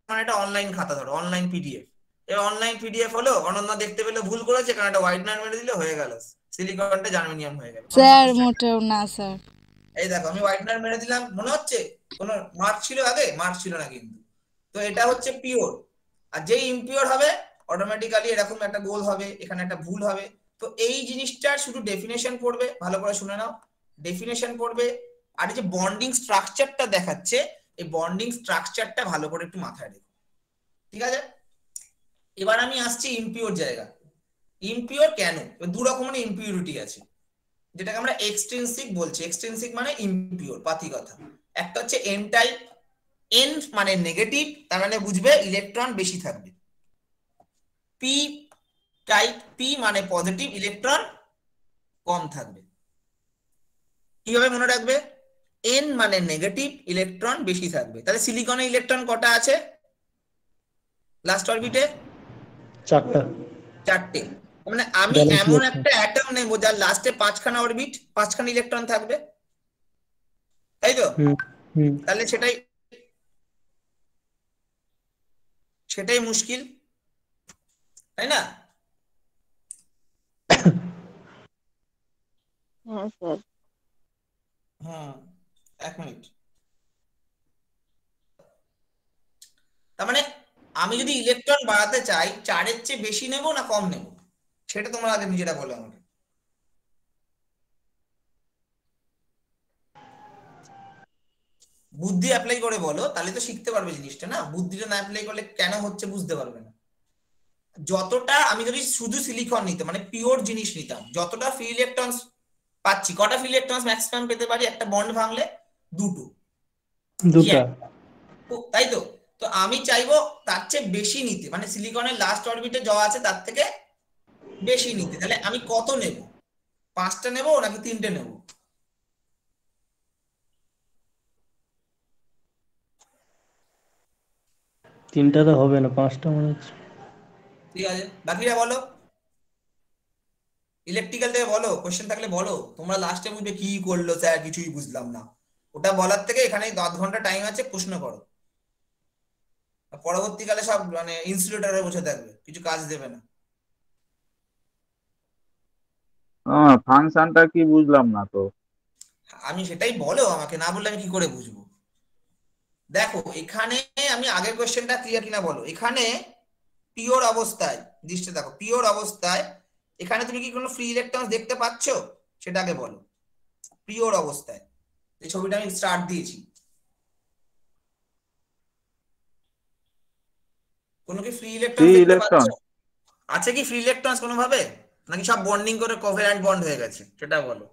[SPEAKER 1] মানে এটা অনলাইন খাতা, ধরো অনলাইন পিডিএফ। এবার অনলাইন পিডিএফ হলো, অনন্যা দেখতে পেলে ভুল করেছে কারণ একটা হোয়াইটনার মেরে দিলে হয়ে গেল, সিলিকনটা জার্মেনিয়াম হয়ে গেল।
[SPEAKER 5] স্যার মোটেও না স্যার।
[SPEAKER 1] এই দেখো আমি হোয়াইটনার মেরে দিলাম, মনে হচ্ছে কোনো মার্ক ছিল আগে? মার্ক ছিল না কিন্তু। তো এটা হচ্ছে পিওর। আর যেই ইমপিওর হবে অটোমেটিক্যালি এরকম একটা গোল হবে, এখানে একটা ভুল হবে। তো এই জিনিসটার শুধু ডেফিনেশন পড়বে, ভালো করে শুনে নাও, ডেফিনেশন পড়বে। আর এই যে বন্ডিং স্ট্রাকচারটা দেখাচ্ছে, এই বন্ডিং স্ট্রাকচারটা ভালো করে একটু মাথায় রেখো, ঠিক আছে? এবার আমি আসছি ইমপিওর জায়গা। ইমপিওর কেন? দু রকমের ইমপিউরিটি আছে, যেটাকে আমরা এক্সট্রিনসিক বলছি। এক্সট্রিনসিক মানে ইমপিওর, পাতি কথা। একটা হচ্ছে এন টাইপ, এন মানে নেগেটিভ, তার মানে বুঝবে ইলেকট্রন বেশি থাকবে। পি টাইপ, পি মানে পজিটিভ, ইলেকট্রন কম থাকবে। কিভাবে মনে রাখবে? এন মানে নেগেটিভ, ইলেকট্রন বেশি থাকবে। তাহলে সিলিকনে ইলেকট্রন কটা আছে লাস্ট অরবিটে? 4টে। মানে আমি এমন একটা অ্যাটম নেব যার লাস্টে 5খানা অরবিট, 5খানা ইলেকট্রন থাকবে, তাই তো? তাহলে সেটাই মুশকিল, তাই না?
[SPEAKER 3] হ্যাঁ স্যার।
[SPEAKER 1] হুম, 1 মিনিট। তার মানে আমি যদি ইলেকট্রন বাড়াতে চাই 4-এর চেয়ে বেশি নেব না কম নেব, সেটা তোমরা আগে নিজেরা বলো আমাকে। বুদ্ধি অ্যাপ্লাই করে বলো, তাহলে তো শিখতে পারবে জিনিসটা, না বুদ্ধিটা না অ্যাপ্লাই করলে কেন হচ্ছে বুঝতে পারবে না। যতটা আমি যদি শুধু সিলিকন নিতাম, মানে পিওর জিনিস নিতাম, যতটা ফ্রি ইলেকট্রনস পাচ্ছি, কটা ফ্রি ইলেকট্রনস ম্যাক্সিমাম পেতে পারি একটা বন্ড ভাঙলে? দুটো।
[SPEAKER 9] দুটা।
[SPEAKER 1] তাই তো। তো আমি চাইবো তার চেয়ে বেশি নিতে, মানে সিলিকনের লাস্ট অরবিটে যা আছে তার থেকে বেশি নিতে। তাহলে আমি কত নেব? 5টা নেব নাকি 3টে নেব?
[SPEAKER 9] তিনটা তো হবে না, 5টা মনে হচ্ছে।
[SPEAKER 1] ঠিক আছে, বাকিরা বলো, ইলেকট্রিক্যাল থেকে বলো, কোশ্চেন থাকলে বলো। তোমরা লাস্টে বুঝবে কি করলো স্যার, কিছুই বুঝলাম না, ওটা বলার থেকে এখানে 10 ঘন্টা টাইম আছে, প্রশ্ন করো। পরবর্তীকালে সব মানে ইনস্টিটিউটারে বসে থাকবে, কিছু কাজ দেবে না।
[SPEAKER 2] ফাংশনটা কি বুঝলাম না তো।
[SPEAKER 1] আমি সেটাই, বলো আমাকে, না বললে আমি কি করে বুঝবো? দেখো এখানে আমি আগের কোশ্চেনটা ক্লিয়ার কিনা বলো। এখানে পিওর অবস্থায়, দৃষ্টি দেখো, পিওর অবস্থায় এখানে তুমি কি কোনো ফ্রি ইলেকট্রন দেখতে পাচ্ছ? সেটা আগে বলো। পিওর অবস্থায় এই ছবিটা আমি স্টার্ট দিয়েছি, কোনো কি ফ্রি ইলেকট্রন
[SPEAKER 2] ফ্রি
[SPEAKER 1] দেখতে পাচ্ছ?
[SPEAKER 2] ইলেকট্রন
[SPEAKER 1] আছে কি ফ্রি ইলেকট্রন কোনো ভাবে, নাকি সব বন্ডিং করে কোভ্যালেন্ট বন্ড হয়ে গেছে, সেটা বলো।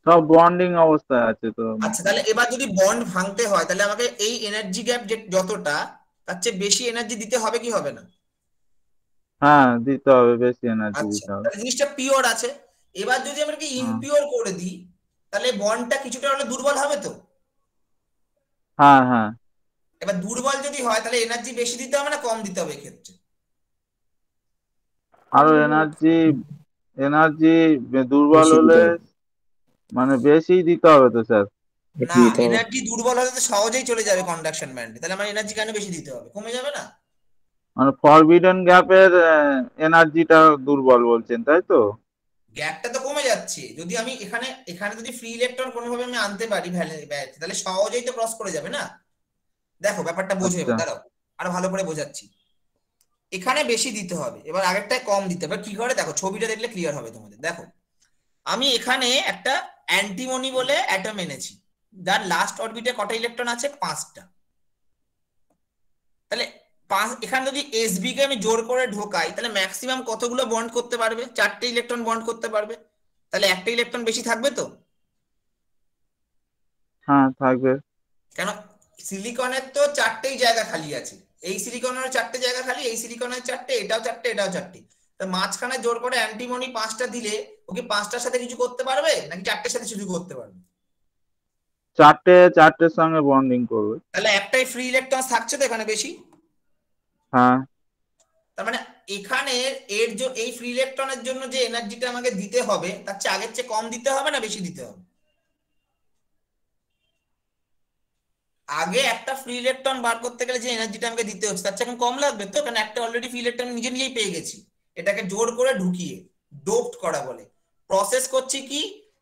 [SPEAKER 2] সব বন্ডিং অবস্থায় আছে তো।
[SPEAKER 1] আচ্ছা, তাহলে এবার যদি বন্ড ভাঙতে হয় তাহলে আমাকে এই এনার্জি গ্যাপ যতটা, তার চেয়ে বেশি এনার্জি দিতে হবে কি হবে না?
[SPEAKER 2] হ্যাঁ, দিতে হবে, বেশি এনার্জি
[SPEAKER 1] আচ্ছা,
[SPEAKER 2] দিতে হবে।
[SPEAKER 1] তাহলে জিনিসটা পিওর আছে। এবার যদি আমরা কি
[SPEAKER 2] হ্যাঁ
[SPEAKER 1] ইমপিওর করে দিই, তাহলে বন্ডটা কিছুটা হলে দুর্বল হবে তো।
[SPEAKER 2] হ্যাঁ হ্যাঁ।
[SPEAKER 1] এবার দুর্বল যদি হয় তাহলে এনার্জি বেশি দিতে হবে না কম দিতে হবে এক্ষেত্রে?
[SPEAKER 2] আরো এনার্জি এনার্জি দুর্বল
[SPEAKER 9] বেশি দিতে
[SPEAKER 2] হলে
[SPEAKER 9] হবে।
[SPEAKER 2] মানে বেশি দিতে হবে তো স্যার।
[SPEAKER 1] না, এনার্জি দুর্বল হলে তো সহজেই চলে যাবে কন্ডাকশন ব্যান্ডে, তাহলে আমার এনার্জি কেন বেশি দিতে হবে, কমে যাবে না?
[SPEAKER 2] মানে ফরবিডেন গ্যাপের এনার্জিটা দুর্বল বলছেন, তাই তো?
[SPEAKER 1] গ্যাপটা তো কমে যাচ্ছে, যদি আমি এখানে এখানে যদি ফ্রি ইলেকট্রন কোনোভাবে আমি আনতে পারি তাহলে সহজেই তো ক্রস করে যাবে না। দেখো ব্যাপারটা বোঝো,
[SPEAKER 2] আচ্ছা
[SPEAKER 1] এবার দাঁড়াও আরো ভালো করে বোঝাচ্ছি। এখানে বেশি দিতে হবে, এবার আগেরটায় কম দিতে হবে। কি করে দেখো, ছবিটা দেখলে ক্লিয়ার হবে তোমাদের। দেখো আমি এখানে একটা অ্যান্টিমনি বলে অ্যাটম এনেছি, যার লাস্ট অরবিটে কটা ইলেকট্রন আছে? 5টা। তাহলে এখানে যদি এসবি কে আমি জোর করে ঢোকাই তাহলে ম্যাক্সিমাম কতগুলো বন্ড করতে পারবে? 4টে ইলেকট্রন বন্ড করতে পারবে। তাহলে একটা ইলেকট্রন বেশি থাকবে তো।
[SPEAKER 2] হ্যাঁ থাকবে।
[SPEAKER 1] কেন, সিলিকনের তো 4টেই জায়গা খালি আছে, এই সিলিকনের 4টে জায়গা খালি, এই সিলিকনের 4টে, এটাও 4টে, এটাও 4টে। তা মাঝখানে জোর করে অ্যান্টিমনি 5টা দিলে ও কি 5টার সাথে কিছু করতে পারবে নাকি 4টের সাথে শুধু করতে পারবে?
[SPEAKER 2] চারটের সঙ্গে বন্ডিং করবে।
[SPEAKER 1] তাহলে একটাই ফ্রি ইলেকট্রন থাকছে তো এখানে বেশি।
[SPEAKER 2] হ্যাঁ।
[SPEAKER 1] তার মানে এখানে এই ফ্রি ইলেকট্রনের জন্য যে এনার্জিটা আমাকে দিতে হবে তার চেয়ে আগের চেয়ে কম দিতে হবে না বেশি দিতে হবে? আগে একটা ফ্রি ইলেকট্রন বার করতে গেলে যে এনার্জিটা আমাকে দিতে হচ্ছে তার চেয়ে এখন কম লাগবে তো, কারণ একটা অলরেডি ফ্রি ইলেকট্রন নিজে নিজেই পেয়ে গেছি। এটাকে জোর করে ঢুকিয়ে ডোপড করা বলে। প্রসেস করছি কি,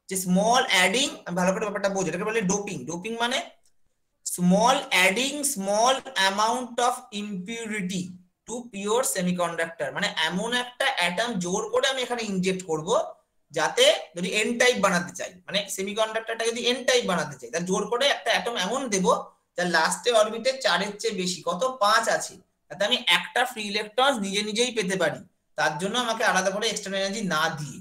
[SPEAKER 1] যে স্মল অ্যাডিং, আমি ভালো করে ব্যাপারটা বোঝো, এটাকে বলে ডোপিং। ডোপিং মানে small adding small amount of impurity to pure semiconductor. মানে এমন একটা অ্যাটম জোর করে আমি এখানে ইনজেক্ট করব যাতে, যদি এন টাইপ বানাতে চাই, মানে সেমিকন্ডাক্টরটা যদি এন টাইপ বানাতে চাই, তাহলে জোর করে একটা অ্যাটম এমন দেব যার লাস্টে অরবিটে 4-এর চেয়ে বেশি, কত 5 আছে, যাতে আমি একটা ফ্রি ইলেকট্রন নিজে নিজেই পেতে পারি, তার জন্য আমাকে আলাদা করে এক্সটার্নাল এনার্জি না দিয়ে।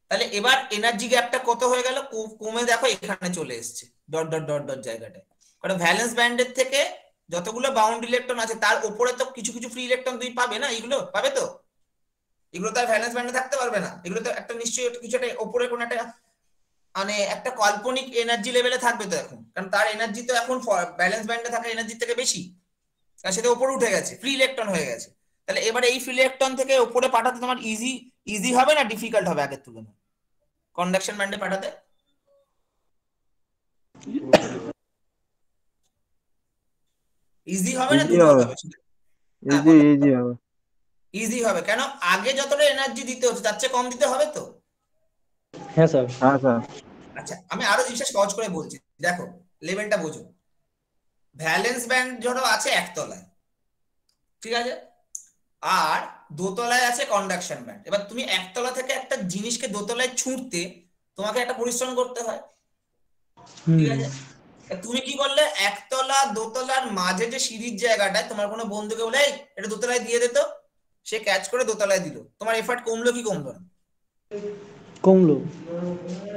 [SPEAKER 1] তাহলে এবার এনার্জি গ্যাপটা কত হয়ে গেল, কমে দেখো এখানে চলে এসছে ডট ডট ডট ডট জায়গাটায়। কারণ ভ্যালেন্স ব্যান্ডের থেকে যতগুলো বাউন্ড ইলেকট্রন আছে তার উপরে তো কিছু কিছু ফ্রি ইলেকট্রন তুমি পাবে না, এগুলো পাবে তো। এগুলো তো আর ভ্যালেন্স ব্যান্ডে থাকতে পারবে না, এগুলো তো একটা নিশ্চয়ই কিছু একটা উপরে কোনো একটা মানে একটা কাল্পনিক এনার্জি লেভেলে থাকবে তো এখন, কারণ তার এনার্জি তো এখন ব্যালেন্স ব্যান্ডে থাকা এনার্জির থেকে বেশি, কারণ সেটা উপরে উঠে গেছে, ফ্রি ইলেকট্রন হয়ে গেছে। তাহলে এবারে এই ফ্রি ইলেকট্রন থেকে উপরে পাঠাতে তোমার ইজি হবে না ডিফিকাল্ট হবে আগের তুলনায় কন্ডাকশন ব্যান্ডে পাঠাতে? ইজি হবে না
[SPEAKER 2] ইজি
[SPEAKER 1] দুর্বল
[SPEAKER 2] হবে।
[SPEAKER 1] হবে?
[SPEAKER 2] ইজি হবে।
[SPEAKER 1] ইজি হবে কেন, আগে যতটা এনার্জি দিতে হচ্ছে তার চেয়ে কম দিতে হবে তো।
[SPEAKER 9] হ্যাঁ স্যার।
[SPEAKER 2] হ্যাঁ স্যার।
[SPEAKER 1] আচ্ছা আমি আরো জিনিসটা সহজ করে বলছি, দেখো লেভেলটা বোঝো। ভ্যালেন্স ব্যান্ড ধরো আছে একতলায়, ঠিক আছে, আর দোতলায় আছে কন্ডাকশন ব্যান্ড। এবার তুমি একতলা থেকে একটা জিনিসকে দোতলায় ছুঁড়তে তোমাকে একটা পরিশ্রম করতে হয়, ঠিক আছে। তুমি কি করলে, একতলা দোতলার মাঝে যে সিঁড়ির জায়গাটায় তোমার কোনো বন্ধুকে বলে এই এটা দোতলায় দিয়ে দিত, সে ক্যাচ করে দোতলায় দিল, তোমার এফর্ট কমলো কি কমলো না?
[SPEAKER 9] কমলো,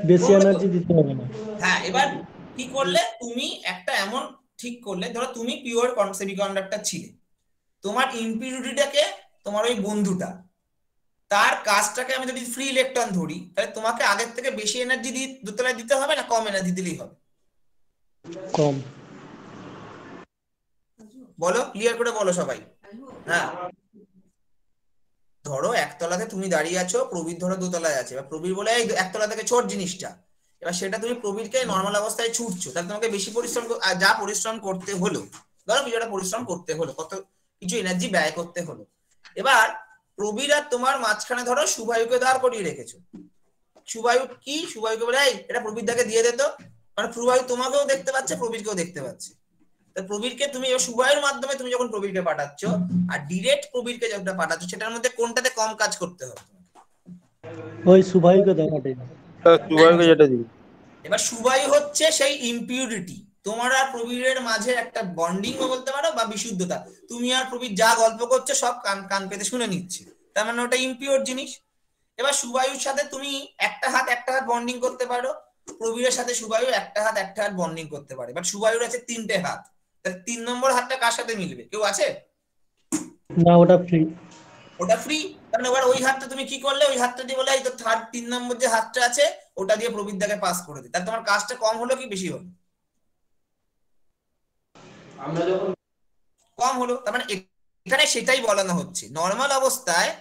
[SPEAKER 9] বেশি
[SPEAKER 1] কমলো তো?
[SPEAKER 9] এনার্জি দিতে হবে না।
[SPEAKER 1] হ্যাঁ, এবার কি করলে তুমি একটা এমন ঠিক করলে, ধরো তুমি পিওর সেমিকন্ডাক্টর ছিলে, তোমার ইম্পিউরিটিটাকে তোমার ওই বন্ধুটা, তার কাজটাকে আমি যদি ফ্রি ইলেকট্রন ধরি, তাহলে তোমাকে আগের থেকে বেশি এনার্জি দোতলায় দিতে হবে না কম এনার্জি দিলেই হবে?
[SPEAKER 9] কম।
[SPEAKER 1] বলো, ক্লিয়ার করে বলো সবাই। হ্যাঁ, ধরো একতলাতে তুমি দাঁড়িয়ে আছো, প্রবীর ধরো দোতলায় আছে, এবার প্রবীর বলে এই একতলা থেকে ছোট জিনিসটা, এবার সেটা তুমি প্রবীরকে নর্মাল অবস্থায় ছুটছো, তাহলে তোমাকে বেশি পরিশ্রম যা পরিশ্রম করতে হলো, ধরো কিছুটা পরিশ্রম করতে হলো, কত কিছু এনার্জি ব্যয় করতে হলো। এবার প্রবীর আর তোমার মাঝখানে ধরো শুভায়ুকে দাঁড় করিয়ে রেখেছো। শুভায়ু কি, শুভায়ুকে বলে এই এটা প্রবীর দাকে দিয়ে দিত, কারণ শুভায়ু তোমাকেও দেখতে পাচ্ছে প্রবীরকেও দেখতে পাচ্ছে। প্রবীরকে তুমি শুভায়ুর মাধ্যমে তুমি যখন প্রবীরকে পাঠাচ্ছ আর ডিরেক্ট প্রবীরকে যখন পাঠাচ্ছ, সেটার মধ্যে কোনটাতে কম কাজ করতে হবে?
[SPEAKER 9] ওই শুভায়ুকে দেওয়াটাই।
[SPEAKER 8] শুভায়ুকে যেটা দিই।
[SPEAKER 1] এবার শুভায়ু হচ্ছে সেই ইম্পিউরিটি, তোমার আর প্রবীরের মাঝে একটা বন্ডিং বলতে পারো বা বিশুদ্ধতা। তুমি আর প্রবীর যা গল্প করছো সব কান পেতে শুনে নিচ্ছে, তার মানে ওটা ইম্পিওর জিনিস। এবার শুভায়ুর সাথে তুমি একটা হাত বন্ডিং করতে পারো, প্রবীরের সাথে শুভায়ু একটা হাত বন্ডিং করতে পারে। বাট শুভায়ুর আছে 3টে হাত, তাহলে 3 নম্বর হাতটা কার সাথে মিলবে? কেউ আছে?
[SPEAKER 9] না, ওটা ফ্রি।
[SPEAKER 1] ওটা ফ্রি, কারণ এবার ওই হাতটা তুমি কি করলে, ওই হাতটা দিয়ে বলে এই তো 3 নম্বর যে হাতটা আছে ওটা দিয়ে প্রবীর দাকে পাস করে দিই, তাহলে তোমার কাজটা কম হলো কি বেশি হলো? কম হলো। তার মানে এখানে সেটাই বলানো হচ্ছে, নর্মাল অবস্থায়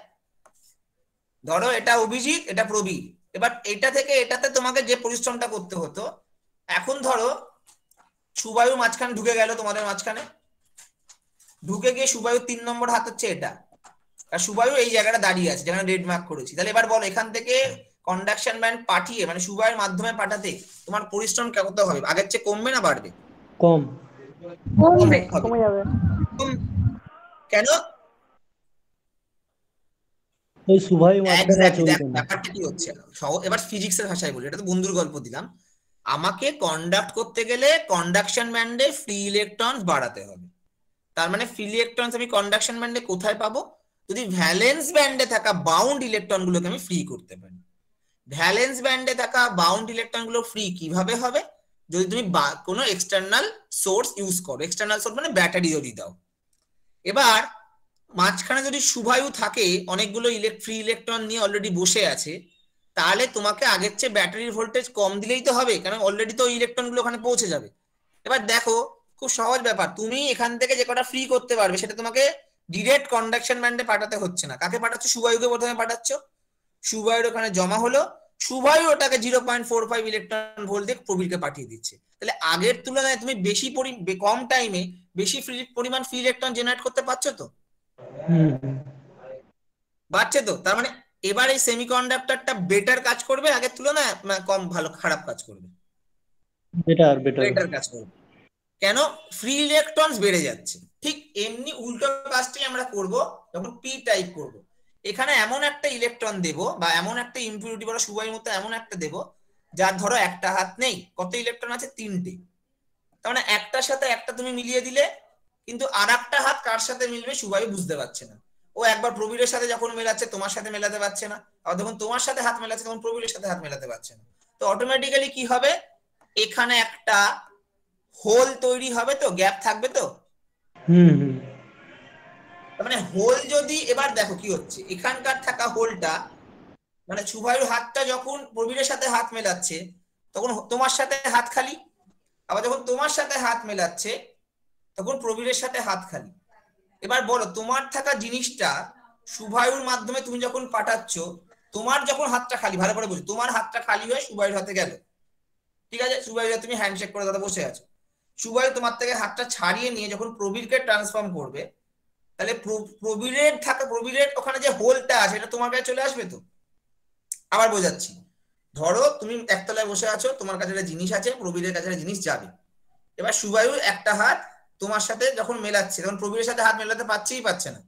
[SPEAKER 1] ধরো এটা অভিজিৎ এটা প্রবীর, এবার এটা থেকে এটাতে তোমাকে যে পরিশ্রমটা করতে হতো, এখন ধরো শুভায়ু মাঝখানে ঢুকে গেল, তোমাদের মাঝখানে ঢুকে গিয়ে শুভায়ু 3 নম্বর হাত হচ্ছে এটা, আর শুভায়ু এই জায়গাটা দাঁড়িয়ে আছে যেখানে রেড মার্ক করেছি। তাহলে এবার বলো এখান থেকে কন্ডাকশন ব্যান্ড পাঠিয়ে মানে শুভায়ুর মাধ্যমে পাঠাতে তোমার পরিশ্রম কত হবে? আগের চেয়ে কমবে না বাড়বে?
[SPEAKER 9] কম।
[SPEAKER 3] কমে যাবে।
[SPEAKER 1] কেন?
[SPEAKER 9] ওই শুভায়ু মাঝখানে আছে।
[SPEAKER 1] ব্যাপারটা কি হচ্ছে, এবার ফিজিক্সের ভাষায় বলি, এটা তো বন্ধুর গল্প দিলাম। আমাকে কন্ডাক্ট করতে গেলে কন্ডাকশন ব্যান্ডে ফ্রি ইলেকট্রন বাড়াতে হবে। তার মানে ফ্রি ইলেকট্রন আমি কন্ডাকশন ব্যান্ডে কোথায় পাবো? যদি ভ্যালেন্স ব্যান্ডে থাকা বাউন্ড ইলেকট্রন গুলোকে আমি ফ্রি করতে পারি। ভ্যালেন্স ব্যান্ডে থাকা বাউন্ড ইলেকট্রন গুলো ফ্রি কিভাবে হবে? যদি তুমি কোনো এক্সটার্নাল সোর্স ইউজ করো, এক্সটার্নাল সোর্স মানে ব্যাটারি যদি দাও। এবার মাঝখানে যদি শুভায়ু থাকে অনেকগুলো ফ্রি ইলেকট্রন নিয়ে অলরেডি বসে আছে, তাহলে তোমাকে আগের চেয়ে ব্যাটারির ভোল্টেজ কম দিলেই তো হবে, কারণ অলরেডি তো ইলেকট্রন গুলো ওখানে পৌঁছে যাবে। এবার দেখো খুব সহজ ব্যাপার, তুমি এখান থেকে যে কটা ফ্রি করতে পারবে সেটা তোমাকে ডিরেক্ট কন্ডাকশন ব্যান্ডে পাঠাতে হচ্ছে না। কাকে পাঠাচ্ছ? শুভায়ুকে প্রথমে পাঠাচ্ছ, শুভায়ুর ওখানে জমা হলো, শুভায়ু ওটাকে 0.45 ইলেকট্রন ভোল্ট দিয়ে প্রবীরকে পাঠিয়ে দিচ্ছে। তাহলে আগের তুলনায় তুমি বেশি কম টাইমে বেশি পরিমাণ ফ্রি ইলেকট্রন জেনারেট করতে পারছো তো? বাড়ছে তো। তার মানে এবার এই সেমিকন্ডাক্টরটা বেটার কাজ করবে আগের তুলনায়, কম ভালো খারাপ কাজ করবে? বেটার কাজ করবে। কেন? ফ্রি ইলেকট্রনস বেড়ে যাচ্ছে। ঠিক এমনি উল্টো কাজটাই আমরা করব যখন পি টাইপ করব। এখানে এমন একটা ইলেকট্রন দেব বা এমন একটা ইম্পিউরিটি বলা শুভায়ুর মতো এমন একটা দেব যার ধরো একটা হাত নেই, কত ইলেকট্রন আছে? 3টে। তার মানে একটার সাথে একটা তুমি মিলিয়ে দিলে, কিন্তু আর একটা হাত কার সাথে মিলবে শুভায়ু বুঝতে পারছে না। ও একবার প্রবীরের সাথে যখন মেলাচ্ছে তোমার সাথে মেলাতে পারছে না, আর যখন তোমার সাথে হাত মেলাচ্ছে তখন প্রবীরের সাথে হাত মেলাতে পারছে না। তো অটোমেটিক্যালি কি হবে, এখানে একটা হোল তৈরি হবে, তো গ্যাপ থাকবে তো। মানে হোল যদি, এবার দেখো কি হচ্ছে, এখানকার থাকা হোলটা মানে শুভায়ুর হাতটা যখন প্রবীরের সাথে হাত মেলাচ্ছে তখন তোমার সাথে হাত খালি, আবার যখন তোমার সাথে হাত মেলাচ্ছে তখন প্রবীরের সাথে হাত খালি। এবার বলো তোমার থাকা জিনিসটা শুভায়ুর মাধ্যমে তুমি যখন পাঠাচ্ছ, তোমার যখন হাতটা খালি, ভালো করে বুঝো, তোমার হাতটা খালি হয়ে শুভায়ুর হাতে গেল, ঠিক আছে, শুভায়ুর তুমি হ্যান্ডশেক করে দাদা বসে আছো, শুভায়ু তোমার থেকে হাতটা ছাড়িয়ে নিয়ে যখন প্রবীরকে ট্রান্সফর্ম করবে, তাহলে প্রবীরের ওখানে যে হোলটা আছে এটা তোমার কাছে চলে আসবে তো। আবার বোঝাচ্ছি, ধরো তুমি একতলায় বসে আছো, তোমার কাছে একটা জিনিস আছে, প্রবীরের কাছে একটা জিনিস যাবে। এবার শুভায়ুর একটা হাত তোমার সাথে যখন মেলাচ্ছে, তখন প্রবীরের সাথে হাত মেলাতে পারছে না?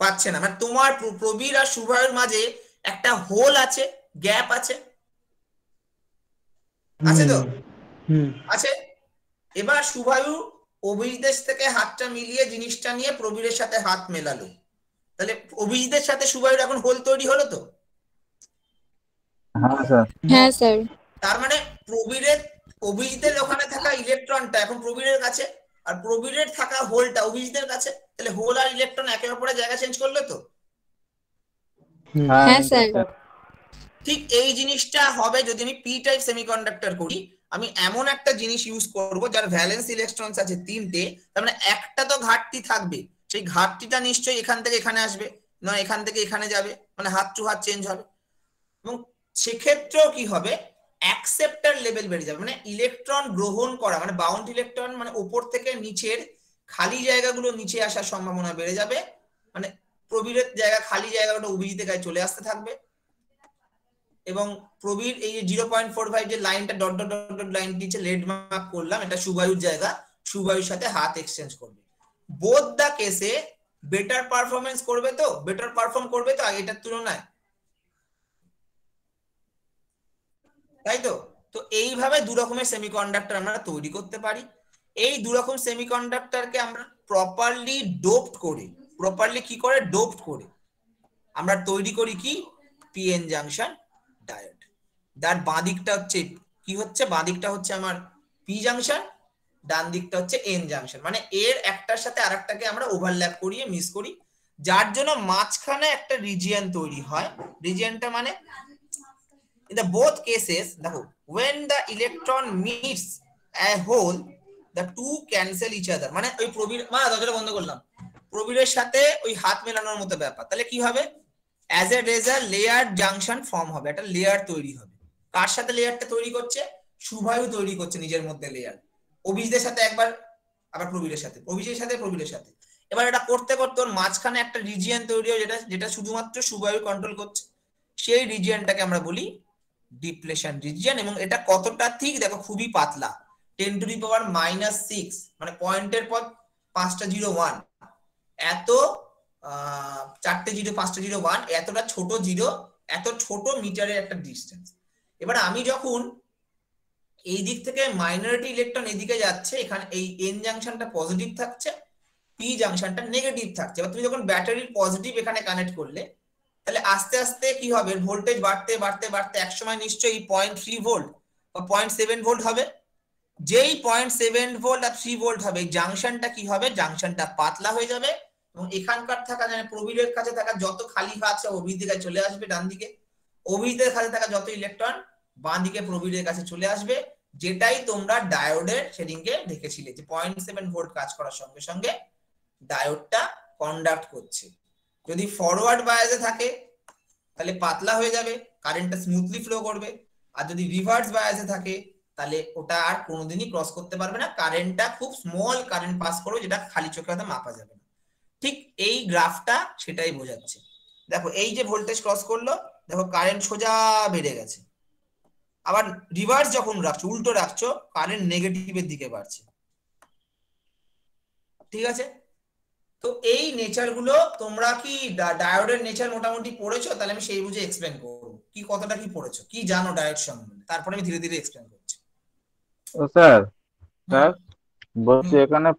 [SPEAKER 2] পাচ্ছে না।
[SPEAKER 1] মানে তোমার প্রবীর আর শুভায়ুর মাঝে একটা হোল আছে, গ্যাপ আছে তো? আছে। এবার শুভায়ু অভিজিতের থেকে হাতটা মিলিয়ে জিনিসটা নিয়ে প্রবীরের সাথে হাত মেলালো, তাহলে অভিজিতের সাথে শুভায়ুর এখন হোল তৈরি হলো তো?
[SPEAKER 2] হ্যাঁ স্যার।
[SPEAKER 5] হ্যাঁ স্যার।
[SPEAKER 1] তার মানে অভিজিতের ওখানে থাকা ইলেকট্রনটা এখন প্রবীরের কাছে, আর প্রবীরের থাকা হোলটা অভিজিতের কাছে, তাহলে হোল আর ইলেকট্রন একে অপরের জায়গা চেঞ্জ করলো তো?
[SPEAKER 5] হ্যাঁ স্যার।
[SPEAKER 1] ঠিক এই জিনিসটা হবে যদি আমি পি টাইপ সেমিকন্ডাক্টর করি। আমি এমন একটা জিনিস ইউজ করব যার ভ্যালেন্স ইলেকট্রনস আছে 3টে, তার মানে একটা তো ঘাটতি থাকবে, সেই ঘাটতিটা নিশ্চয়ই এখান থেকে এখানে আসবে, নয় এখান থেকে এখানে যাবে, মানে হাত টু হাত চেঞ্জ হবে। এবং সেক্ষেত্রেও কি হবে, অ্যাকসেপ্টার লেভেল বেড়ে যাবে, মানে ইলেকট্রন গ্রহণ করা, মানে বাউন্ড ইলেকট্রন, মানে উপর থেকে নিচের খালি জায়গাগুলো নিচে আসার সম্ভাবনা বেড়ে যাবে, মানে প্রবীরের জায়গা খালি জায়গাটা অভিজিতের গায়ে চলে আসতে থাকবে। এবং প্রবীর এই যে 0.45 যে লাইনটা dot dot dot dot line দিচ্ছে, রেড মার্ক করলাম, এটা শুভায়ুর জায়গা, শুভায়ুর সাথে হাত এক্সচেঞ্জ করবে। বোথ দা কেসে বেটার পারফরমেন্স করবে তো, বেটার পারফর্ম করবে তো আগেটার তুলনায়, তাই তো? তো এইভাবে দু রকমের সেমিকন্ডাক্টর আমরা তৈরি করতে পারি। এই দু রকম সেমিকন্ডাক্টরকে আমরা প্রপারলি ডোপড করে, প্রপারলি কি করে ডোপড করে আমরা তৈরি করি কি পিএন জাংশন ডায়োড। যার বাঁ দিকটা হচ্ছে কি হচ্ছে, বাঁ দিকটা হচ্ছে আমার পি জাংশন, ডান দিকটা হচ্ছে এন জাংশন, মানে এর একটার সাথে আরেকটাকে আমরা ওভারল্যাপ করিয়ে মিস করি, যার জন্য মাঝখানে একটা রিজিয়ন তৈরি হয়। রিজিয়নটা মানে in the both cases, দেখো when the electron meets a hole the two cancel each other, মানে ওই প্রবীর, দরজাটা বন্ধ করলাম, প্রবীরের সাথে ওই হাত মেলানোর মতো ব্যাপার। তাহলে কি হবে, as a result layered junction form হবে, একটা লেয়ার তৈরি হবে। কার সাথে লেয়ারটা তৈরি করছে, শুভায়ু তৈরি করছে নিজের মধ্যে লেয়ার, অভিজিতের সাথে একবার, আবার প্রবীরের সাথে, অভিজিতের সাথে প্রবীরের সাথে। এবার এটা করতে করতে ওর মাঝখানে একটা রিজিয়ন তৈরি হয়, যেটা শুধুমাত্র শুভায়ু কন্ট্রোল করছে, সেই রিজিয়নটাকে আমরা বলি ডিপ্লেশন রিজিয়ন। এবং এটা কতটা ঠিক দেখো, খুবই পাতলা, 10⁻⁻6, মানে পয়েন্টের পর 5টা 0 1, এত 4টে 0 5টা 0 1, এতটা ছোট জিরো, এত ছোট মিটারের একটা ডিস্টেন্স। এবার আমি যখন এই দিক থেকে মাইনরিটি ইলেকট্রন এদিকে যাচ্ছে, এখানে এই এন জাংশনটা পজিটিভ থাকছে, পি জাংশনটা নেগেটিভ থাকছে। এবার তুমি যখন ব্যাটারির পজিটিভ এখানে কানেক্ট করলে, তাহলে আস্তে আস্তে কি হবে, ভোল্টেজ বাড়তে বাড়তে বাড়তে একসময় নিশ্চয়ই 0.3 ভোল্ট বা 0.7 ভোল্ট হবে। যেই 0.7 ভোল্ট আর 3 ভোল্ট হবে, জাংশনটা কি হবে, জাংশনটা পাতলা হয়ে যাবে, এবং এখানকার থাকা মানে প্রবীরের কাছে থাকা যত খালি আছে অভিজিতের কাছে চলে আসবে ডান দিকে, অভিজিতের কাছে থাকা যত ইলেকট্রন বাঁ দিকে প্রবীরের কাছে চলে আসবে, যেটাই তোমরা ডায়োডের সেদিনকে দেখেছিলে যে 0.7 ভোল্ট কাজ করার সঙ্গে সঙ্গে ডায়োডটা কন্ডাক্ট করছে। যদি ফরওয়ার্ড বায়াসে থাকে তাহলে পাতলা হয়ে যাবে, কারেন্টটা স্মুথলি ফ্লো করবে, আর যদি রিভার্স বায়াসে থাকে তাহলে ওটা আর কোনোদিনই ক্রস করতে পারবে না, কারেন্টটা খুব স্মল কারেন্ট পাস করবে, যেটা খালি চোখে হয়তো মাপা যাবে না। ঠিক এই গ্রাফটা সেটাই বোঝাচ্ছে। দেখো এই যে ভোল্টেজ ক্রস করলো, দেখো কারেন্ট সোজা বেড়ে গেছে, আবার রিভার্স যখন রাখছো, উল্টো রাখছো, কারেন্ট নেগেটিভের দিকে বাড়ছে, ঠিক আছে? তো এই নেচার গুলো তোমরা কি ডায়োডের নেচার মোটামুটি পড়েছো? তাহলে আমি সেই বুঝে এক্সপ্লেন করবো কি কতটা কি পড়েছো, কি জানো ডায়োড সম্বন্ধে, তারপরে আমি ধীরে ধীরে এক্সপ্লেন করছি।
[SPEAKER 2] ও স্যার, স্যার বলছি এখানে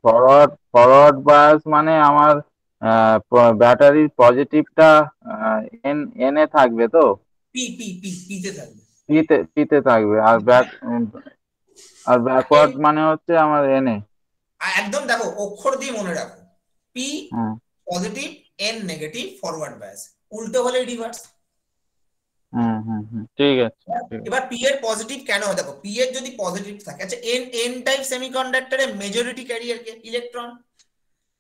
[SPEAKER 2] ফরওয়ার্ড বায়াস মানে আমার ব্যাটারির পজিটিভটা এন এ থাকবে তো,
[SPEAKER 1] পি পি পি পিতে থাকবে,
[SPEAKER 2] পিতে থাকবে, আর ব্যাকওয়ার্ড মানে হচ্ছে আমার এন এ।
[SPEAKER 1] একদম দেখো অক্ষর দিয়ে মনে রাখো, P positive, N negative, forward bias, উল্টো হলে রিভার্স।
[SPEAKER 2] ঠিক আছে।
[SPEAKER 1] এবার পি এর পজিটিভ কেন হয়, দেখো পি এর যদি পজিটিভ থাকে, আচ্ছা এন টাইপ সেমিকন্ডাক্টরে মেজরিটি ক্যারিয়ার কে ইলেকট্রন,